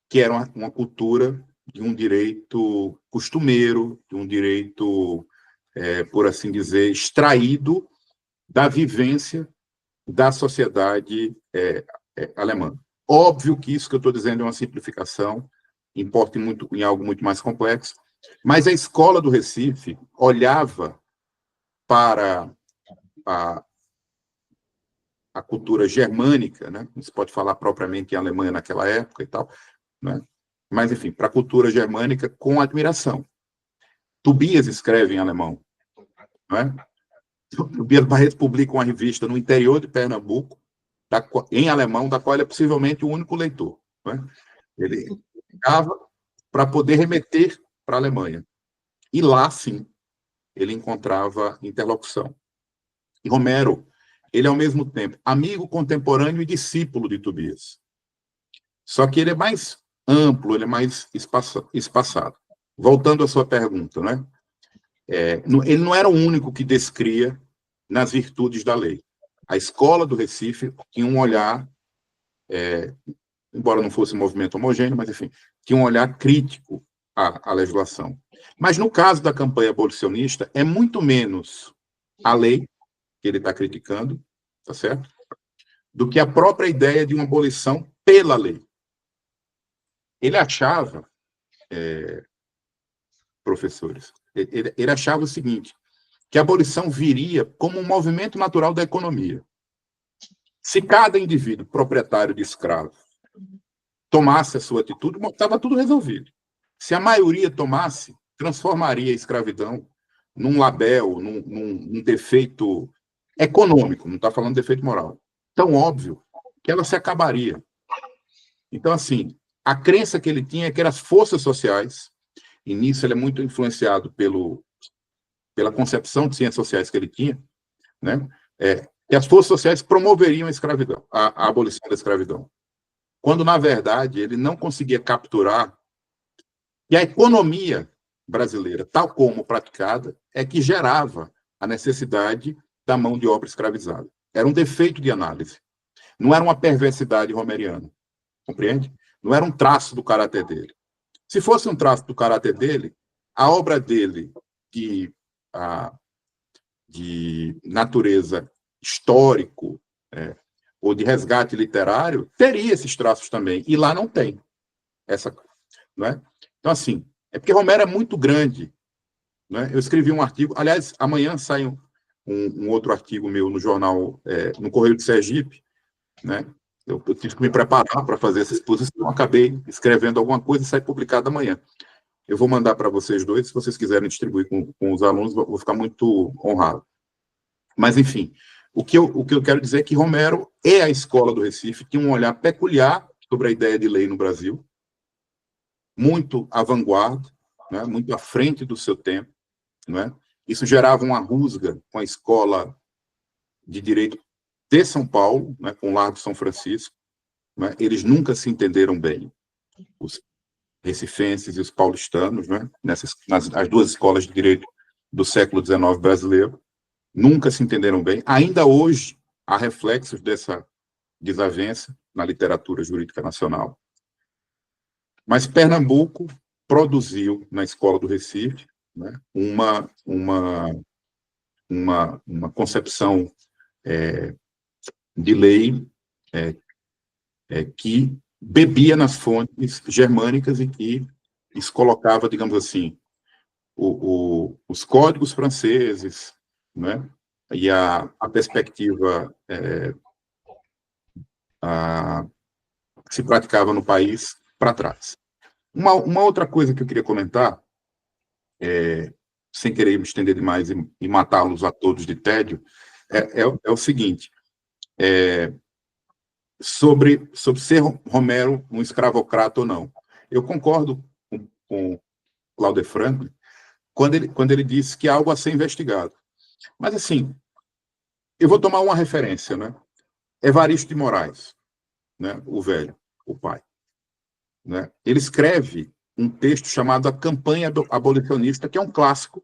que era uma cultura de um direito costumeiro, de um direito, por assim dizer, extraído da vivência da sociedade alemã. Óbvio que isso que eu estou dizendo é uma simplificação, importa em algo muito mais complexo, mas a escola do Recife olhava para a cultura germânica, né? Não se pode falar propriamente em Alemanha naquela época e tal, né? Mas, enfim, para a cultura germânica com admiração. Tobias escreve em alemão, né? Tobias Barreto publica uma revista no interior de Pernambuco, em alemão, da qual ele é possivelmente o único leitor, né? Ele ficava para poder remeter para a Alemanha. E lá, sim, ele encontrava interlocução. E Romero, ele é, ao mesmo tempo, amigo contemporâneo e discípulo de Tobias. Só que ele é mais amplo, ele é mais espaçado. Voltando à sua pergunta, né? Ele não era o único que descria nas virtudes da lei. A escola do Recife tinha um olhar, embora não fosse um movimento homogêneo, mas, enfim, tinha um olhar crítico à legislação. Mas, no caso da campanha abolicionista, é muito menos a lei que ele está criticando, tá certo? Do que a própria ideia de uma abolição pela lei. Ele achava, professores, ele achava o seguinte, que a abolição viria como um movimento natural da economia. Se cada indivíduo proprietário de escravo tomasse a sua atitude, estava tudo resolvido. Se a maioria tomasse, transformaria a escravidão num label, num defeito econômico, não está falando de defeito moral. Tão óbvio que ela se acabaria. Então, assim, a crença que ele tinha é que as forças sociais, e nisso ele é muito influenciado pela concepção de ciências sociais que ele tinha, né? Que as forças sociais promoveriam a escravidão, a abolição da escravidão. Quando, na verdade, ele não conseguia capturar que a economia brasileira, tal como praticada, é que gerava a necessidade da mão de obra escravizada. Era um defeito de análise. Não era uma perversidade romeriana. Compreende? Não era um traço do caráter dele. Se fosse um traço do caráter dele, a obra dele de natureza histórico, ou de resgate literário, teria esses traços também. E lá não tem. Não é? Então, assim, é porque Romero é muito grande. Não é? Eu escrevi um artigo, aliás, amanhã sai um outro artigo meu no jornal, no Correio de Sergipe, né? Eu tive que me preparar para fazer essa exposição, acabei escrevendo alguma coisa e sai publicado amanhã. Eu vou mandar para vocês dois, se vocês quiserem distribuir com os alunos, vou ficar muito honrado. Mas, enfim, o que eu quero dizer é que Romero é a escola do Recife, tinha um olhar peculiar sobre a ideia de lei no Brasil, muito à vanguarda, né, muito à frente do seu tempo, né? Isso gerava uma rusga com a escola de direito de São Paulo, né, com o Largo São Francisco, né? Eles nunca se entenderam bem, os recifenses e os paulistanos, né, as duas escolas de direito do século XIX brasileiro, nunca se entenderam bem. Ainda hoje, há reflexos dessa desavença na literatura jurídica nacional. Mas Pernambuco produziu, na Escola do Recife, né, uma concepção de lei que bebia nas fontes germânicas e que colocava, digamos assim, os códigos franceses, né, e a perspectiva que se praticava no país para trás. Uma outra coisa que eu queria comentar, sem querer me estender demais e matá-los a todos de tédio, é o seguinte, sobre ser Romero um escravocrata ou não. Eu concordo com Cláudio Franklin quando ele disse que há algo a ser investigado. Mas, assim, eu vou tomar uma referência, né? Evaristo de Moraes, né? O velho, o pai. Né? Ele escreve um texto chamado A Campanha Abolicionista, que é um clássico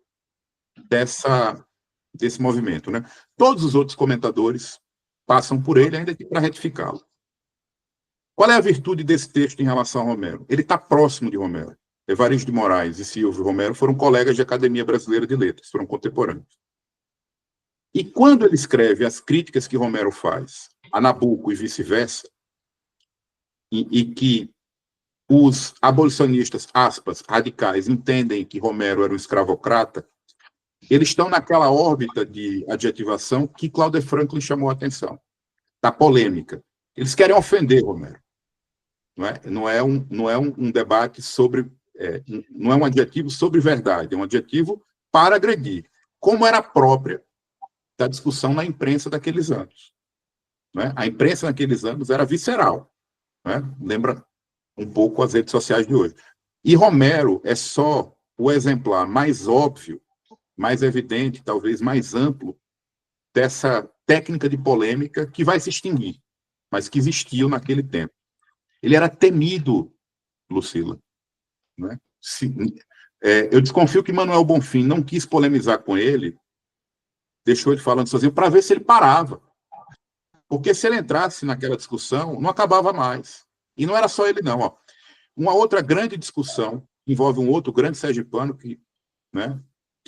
desse movimento. Né? Todos os outros comentadores passam por ele, ainda que para retificá-lo. Qual é a virtude desse texto em relação a Romero? Ele está próximo de Romero. Evaristo de Moraes e Silvio Romero foram colegas de Academia Brasileira de Letras, foram contemporâneos. E quando ele escreve as críticas que Romero faz a Nabuco e vice-versa, e que os abolicionistas, aspas, radicais, entendem que Romero era um escravocrata, eles estão naquela órbita de adjetivação que Cláudio Franklin chamou a atenção, da polêmica. Eles querem ofender Romero. Não é um debate sobre... não é um adjetivo sobre verdade, é um adjetivo para agredir, como era própria da discussão na imprensa daqueles anos. A imprensa naqueles anos era visceral. Lembra um pouco as redes sociais de hoje. E Romero é só o exemplar mais óbvio, mais evidente, talvez mais amplo, dessa técnica de polêmica que vai se extinguir, mas que existiu naquele tempo. Ele era temido, Lucila. Eu desconfio que Manuel Bonfim não quis polemizar com ele, deixou ele falando sozinho, para ver se ele parava. Porque se ele entrasse naquela discussão, não acabava mais. E não era só ele, não. Ó. Uma outra grande discussão envolve um outro grande sergipano, que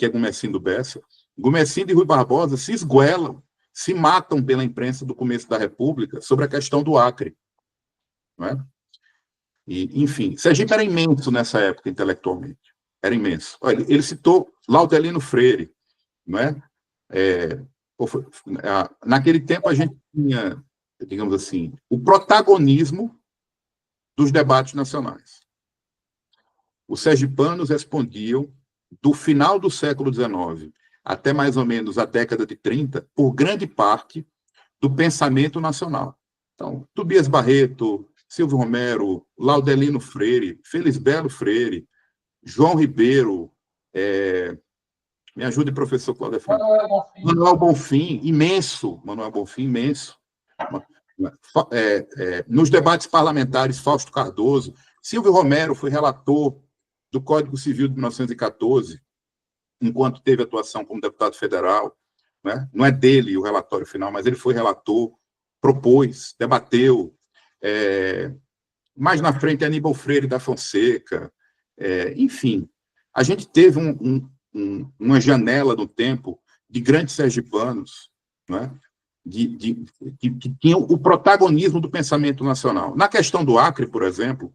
é Gomercindo do Bessa. Gomercindo e Rui Barbosa se esguelam, se matam pela imprensa do começo da República sobre a questão do Acre. E, enfim, Sergipe era imenso nessa época, intelectualmente. Era imenso. Olha, ele citou Laudelino Freire. Naquele tempo, a gente tinha, digamos assim, o protagonismo dos debates nacionais. Os sergipanos respondiam, do final do século XIX até mais ou menos a década de 30, por grande parte do pensamento nacional. Então, Tobias Barreto, Silvio Romero, Laudelino Freire, Felisbelo Freire, João Ribeiro, me ajude, professor Cláudio Franklin. Manuel Bonfim, imenso. Manuel Bonfim, imenso. Nos debates parlamentares, Fausto Cardoso. Silvio Romero foi relator do Código Civil de 1914, enquanto teve atuação como deputado federal. Não é dele o relatório final, mas ele foi relator, propôs, debateu. Mais na frente, Aníbal Freire da Fonseca. Enfim, a gente teve uma janela no tempo de grandes sergipanos, que tinham o protagonismo do pensamento nacional. Na questão do Acre, por exemplo,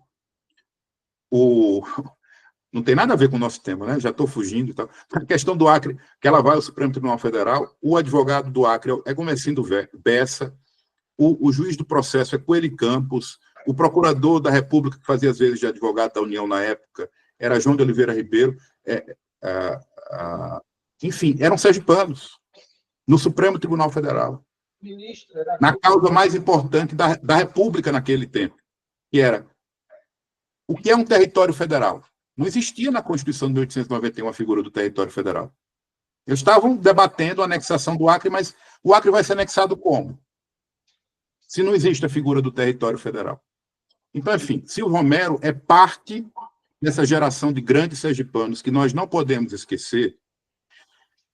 não tem nada a ver com o nosso tema, já estou fugindo e tal. Na questão do Acre, que ela vai ao Supremo Tribunal Federal, o advogado do Acre é Gomercindo Bessa, o juiz do processo é Coelho Campos, o procurador da República, que fazia às vezes de advogado da União na época, era João de Oliveira Ribeiro, enfim, eram sergipanos, no Supremo Tribunal Federal, na causa mais importante da República naquele tempo, que era o que é um território federal. Não existia na Constituição de 1891 a figura do território federal. Eles estavam debatendo a anexação do Acre, mas o Acre vai ser anexado como? Se não existe a figura do território federal. Então, enfim, Silvio Romero é parte dessa geração de grandes sergipanos que nós não podemos esquecer,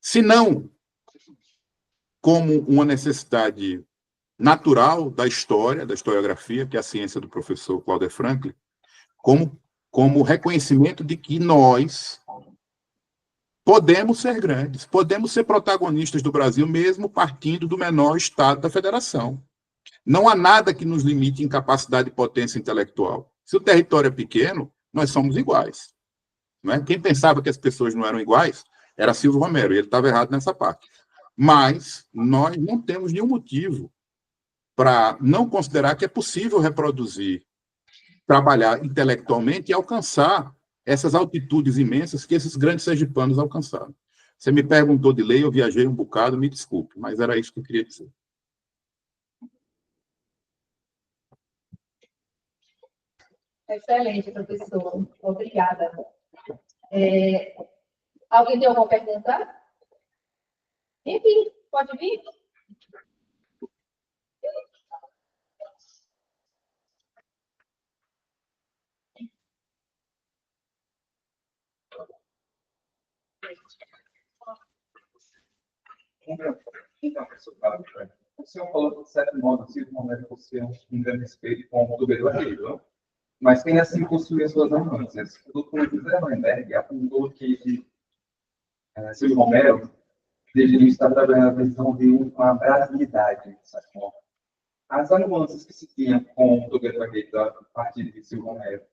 se não como uma necessidade natural da história, da historiografia, que é a ciência do professor Cláudio Franklin, como reconhecimento de que nós podemos ser grandes, podemos ser protagonistas do Brasil, mesmo partindo do menor estado da federação. Não há nada que nos limite em capacidade e potência intelectual. Se o território é pequeno, nós somos iguais. Não é? Quem pensava que as pessoas não eram iguais era Silvio Romero, e ele estava errado nessa parte. Mas nós não temos nenhum motivo para não considerar que é possível reproduzir, trabalhar intelectualmente e alcançar essas altitudes imensas que esses grandes sergipanos alcançaram. Você me perguntou de lei, eu viajei um bocado, me desculpe, mas era isso que eu queria dizer. Excelente, professor. Obrigada. Alguém tem alguma pergunta? Enfim, pode vir. Então, professor, o senhor falou que, de certo modo, o Silvio Romero possui um grande respeito com o governo brasileiro, mas tem, assim, possuído as suas arrogâncias. O doutor José Weinberg apontou que Silvio Romero, desde o início, está trabalhando a visão de uma brasilidade, de certo modo. As nuances que se tinha com o governo brasileiro a partir de Silvio Romero,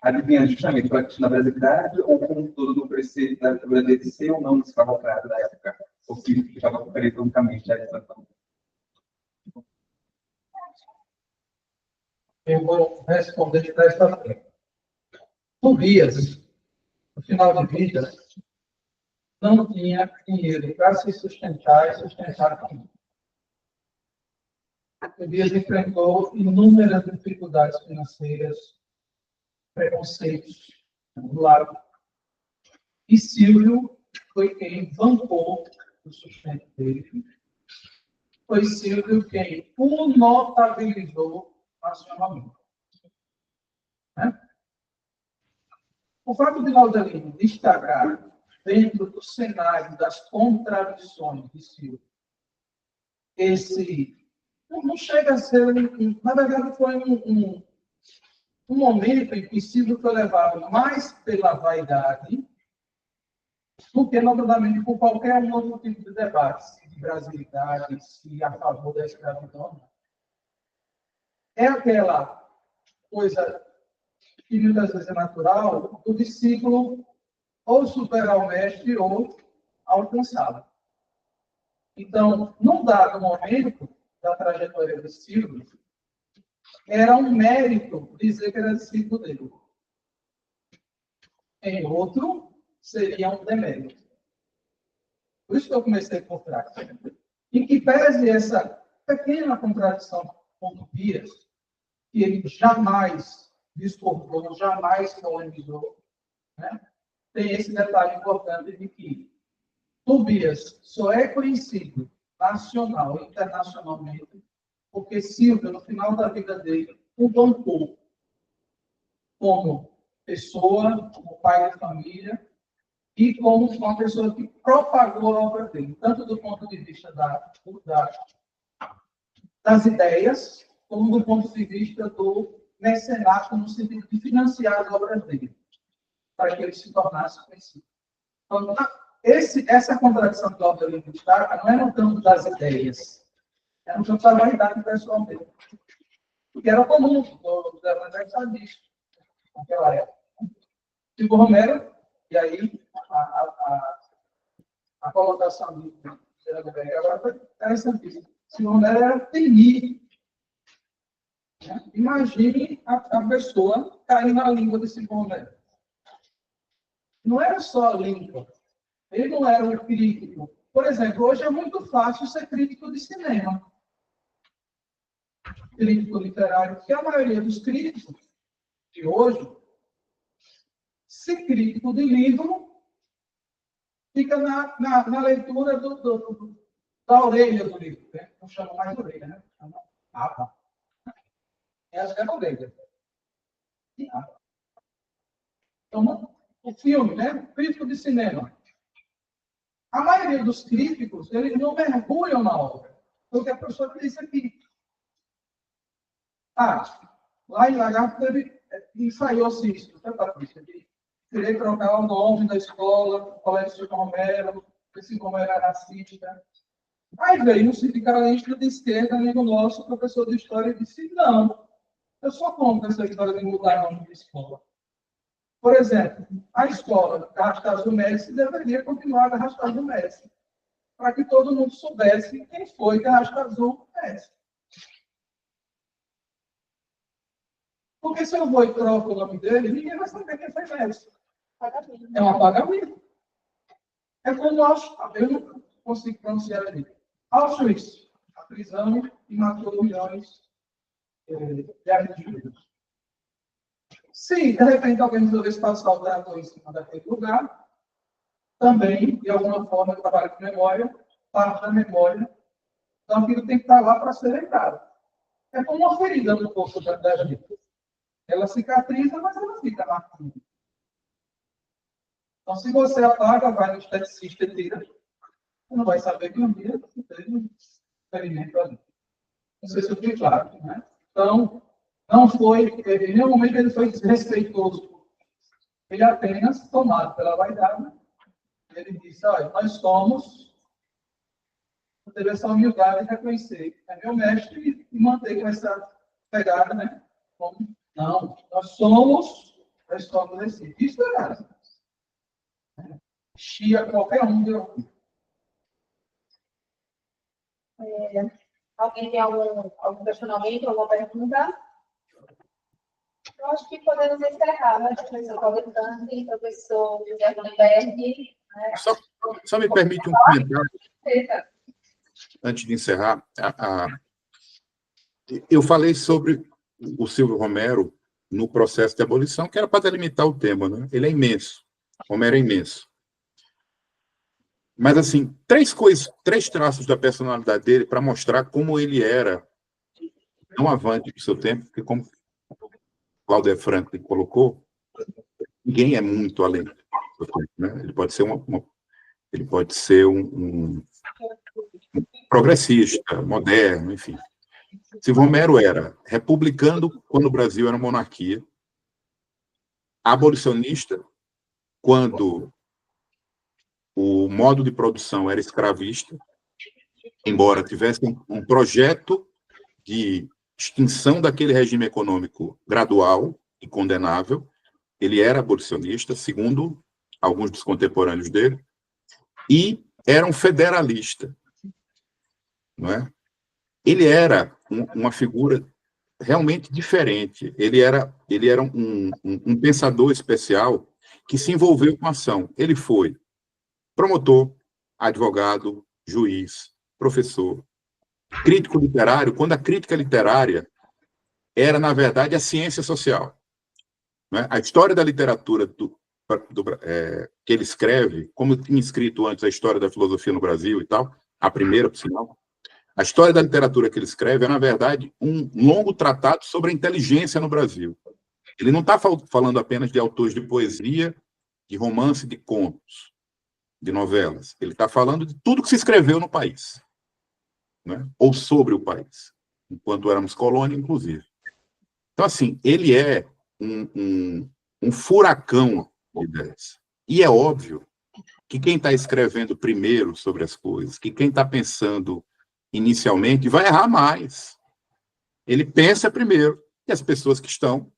adivinhando justamente para a questão da brasilidade ou com todo do preceito da brasileira de ser ou não escravocrata da época, ou que estava preto unicamente a essa. Eu vou responder desta forma. Tobias, no final de vida, não tinha dinheiro para se sustentar e sustentar a família. Tobias enfrentou inúmeras dificuldades financeiras, preconceitos do lado. E Silvio foi quem bancou o sustento dele. Foi Silvio quem o notabilizou nacionalmente. O fato de Laudelino destacar, dentro do cenário das contradições de Silvio, esse não chega a ser, na verdade, foi um momento em que Silvio foi levado mais pela vaidade do que, naturalmente, por qualquer outro tipo de debate, de brasilidade, se a favor da escravidão. É aquela coisa que muitas vezes é natural do discípulo ou superar o mestre ou alcançá-lo. Então, num dado momento da trajetória de Silvio, era um mérito dizer que era discípulo dele. Em outro, seria um demérito. Por isso que eu comecei por trás. Em que pese essa pequena contradição com Tobias, que ele jamais discordou, jamais polemizou, né? Tem esse detalhe importante de que Tobias só é conhecido nacional e internacionalmente porque Silvio, no final da vida dele, o bancou como pessoa, como pai de família e como uma pessoa que propagou a obra dele, tanto do ponto de vista das ideias, como do ponto de vista do mecenato, no sentido de financiar as obras dele, para que ele se tornasse conhecido. Então, essa contradição que o Laudelino destaca não é no campo das ideias, é no campo da vaidade pessoal dele. Porque era comum, o Zé Weinberg sabe disso, naquela época. Silvio Romero, e aí a colocação de Zé Weinberg agora foi interessantíssima. Silvio Romero era temido Né? Imagine a pessoa cair na língua desse Romero. Não era só a língua. Ele não era um crítico. Por exemplo, hoje é muito fácil ser crítico de cinema. Crítico literário, porque a maioria dos críticos de hoje, se crítico de livro, fica na leitura da orelha do livro. Né? Não chama mais orelha, né? Chama aba. Essa é a orelha. Então, o filme, né? Crítico de cinema. A maioria dos críticos, eles não mergulham na obra. Porque a pessoa diz aqui. Lá em Lagarto ensaiou-se isso, né, Patrícia? Querer trocar o nome da escola, o Colégio Silvio Romero, esse Romero era racista. Aí veio um sindicalista de esquerda, amigo nosso, professor de história, e disse: não, eu sou contra essa história de mudar o nome de escola. Por exemplo, a escola da Arrastado do Médici deveria continuar da Arrastado do Médici, para que todo mundo soubesse quem foi que Arrastado do Médici. Porque se eu vou e troco o nome dele, ninguém vai saber quem foi Médici. É um apagamento. É como eu não consigo pronunciar ali. Auschwitz, a prisão e matou milhões de argentinos. Se, de repente, alguém resolvesse passar o trator em cima daquele lugar, também, de alguma forma, eu trabalho com memória, parte da memória, então aquilo tem que estar lá para ser lembrado. É como uma ferida no corpo da gente. Ela cicatriza, mas ela fica marcada. Então, se você apaga, vai no esteticista e tira, você não vai saber que um dia você teve um experimento ali. Não sei se eu fui claro, né? Então, não foi, em nenhum momento ele foi desrespeitoso. Ele apenas, tomado pela vaidade, ele disse: olha, nós somos, eu teve essa humildade de reconhecer, é meu mestre, e manter com essa pegada, né? Como, não, nós somos a escola do Recife. Isso é verdade. Chia qualquer um deu. Alguém tem algum questionamento, alguma pergunta? Eu acho que podemos encerrar, né? Professor Paulo Tanque, professor José Gutenberg. Né? Só me permite um comentário, antes de encerrar. Eu falei sobre o Silvio Romero no processo de abolição, que era para delimitar o tema, né? Ele é imenso. Romero é imenso. Mas, assim, três traços da personalidade dele para mostrar como ele era não avante do seu tempo, porque, como Cláudio Franklin colocou, ninguém é muito além do seu tempo, né? Ele pode ser um progressista, moderno, enfim. Silvio Romero era republicano quando o Brasil era monarquia, abolicionista quando o modo de produção era escravista, embora tivesse um projeto de extinção daquele regime econômico gradual e condenável. Ele era abolicionista, segundo alguns dos contemporâneos dele, e era um federalista. Não é? Ele era uma figura realmente diferente. Ele era um pensador especial que se envolveu com a ação. Ele foi promotor, advogado, juiz, professor, crítico literário, quando a crítica literária era, na verdade, a ciência social. Né? A história da literatura que ele escreve, como eu tinha escrito antes a história da filosofia no Brasil e tal, a primeira, por sinal, a história da literatura que ele escreve é, na verdade, um longo tratado sobre a inteligência no Brasil. Ele não está falando apenas de autores de poesia, de romance, de contos, de novelas. Ele está falando de tudo que se escreveu no país, né? Ou sobre o país, enquanto éramos colônia, inclusive. Então, assim, ele é um furacão de ideias. E é óbvio que quem está escrevendo primeiro sobre as coisas, que quem está pensando inicialmente, vai errar mais. Ele pensa primeiro, e as pessoas que estão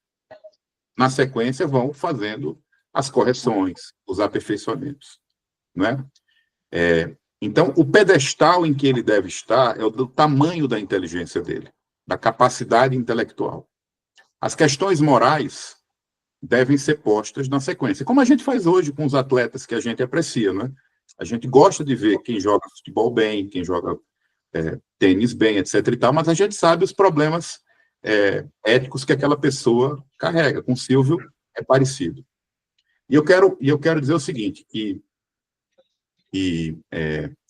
na sequência vão fazendo as correções, os aperfeiçoamentos. Não é? Então, o pedestal em que ele deve estar é o do tamanho da inteligência dele. da capacidade intelectual. As questões morais devem ser postas na sequência, como a gente faz hoje com os atletas que a gente aprecia, né? A gente gosta de ver quem joga futebol bem, quem joga tênis bem, etc. e tal, mas a gente sabe os problemas éticos que aquela pessoa carrega. Com o Silvio é parecido. E eu quero dizer o seguinte, que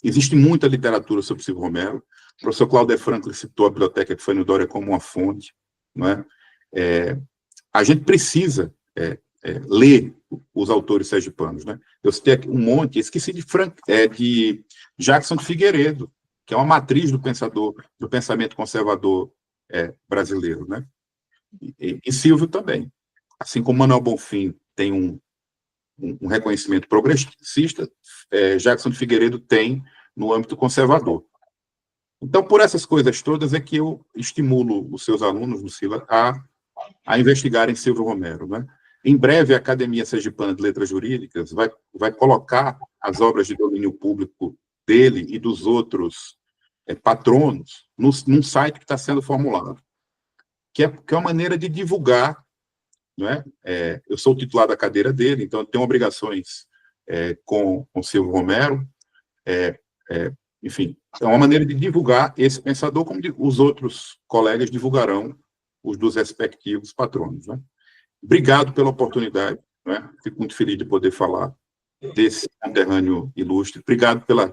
existe muita literatura sobre Silvio Romero. O professor Claudio Franklin citou a Biblioteca de Fânio Doria como uma fonte, não é? A gente precisa ler os autores sergipanos, né? Eu citei aqui um monte, esqueci de Jackson de Figueiredo, que é uma matriz do pensamento conservador brasileiro, né? E Silvio também. Assim como Manuel Bonfim tem um reconhecimento progressista, Jackson de Figueiredo tem no âmbito conservador. Então, por essas coisas todas é que eu estimulo os seus alunos, Lucila, a investigarem Silvio Romero, né? Em breve, a Academia Sergipana de Letras Jurídicas vai colocar as obras de domínio público dele e dos outros patronos num site que está sendo formulado, que é uma maneira de divulgar, não é? Eu sou o titular da cadeira dele, então eu tenho obrigações com Silvio Romero, enfim, é uma maneira de divulgar esse pensador, como os outros colegas divulgarão os dos respectivos patronos, né? Obrigado pela oportunidade, né? Fico muito feliz de poder falar desse conterrâneo ilustre. Obrigado pela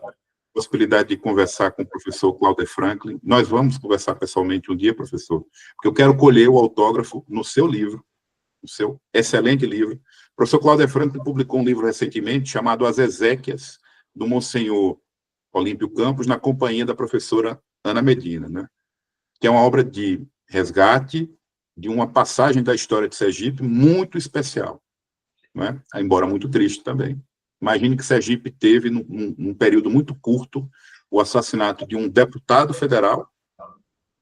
possibilidade de conversar com o professor Claudio Franklin. Nós vamos conversar pessoalmente um dia, professor, porque eu quero colher o autógrafo no seu livro, no seu excelente livro. O professor Claudio Franklin publicou um livro recentemente chamado As Ezequias, do Monsenhor Olímpio Campos, na companhia da professora Ana Medina, né? Que é uma obra de resgate de uma passagem da história de Sergipe muito especial, não é? Embora muito triste também. Imagine que Sergipe teve, num período muito curto, o assassinato de um deputado federal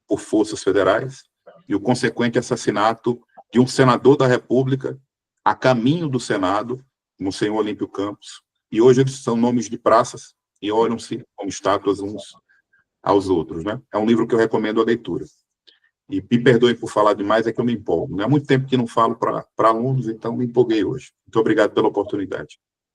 por forças federais e o consequente assassinato de um senador da República a caminho do Senado, Monsenhor Olímpio Campos. E hoje eles são nomes de praças e olham-se como estátuas uns aos outros, né? É um livro que eu recomendo a leitura. E me perdoe por falar demais, é que eu me empolgo. Não é muito tempo que não falo para alunos, então me empolguei hoje. Muito obrigado pela oportunidade.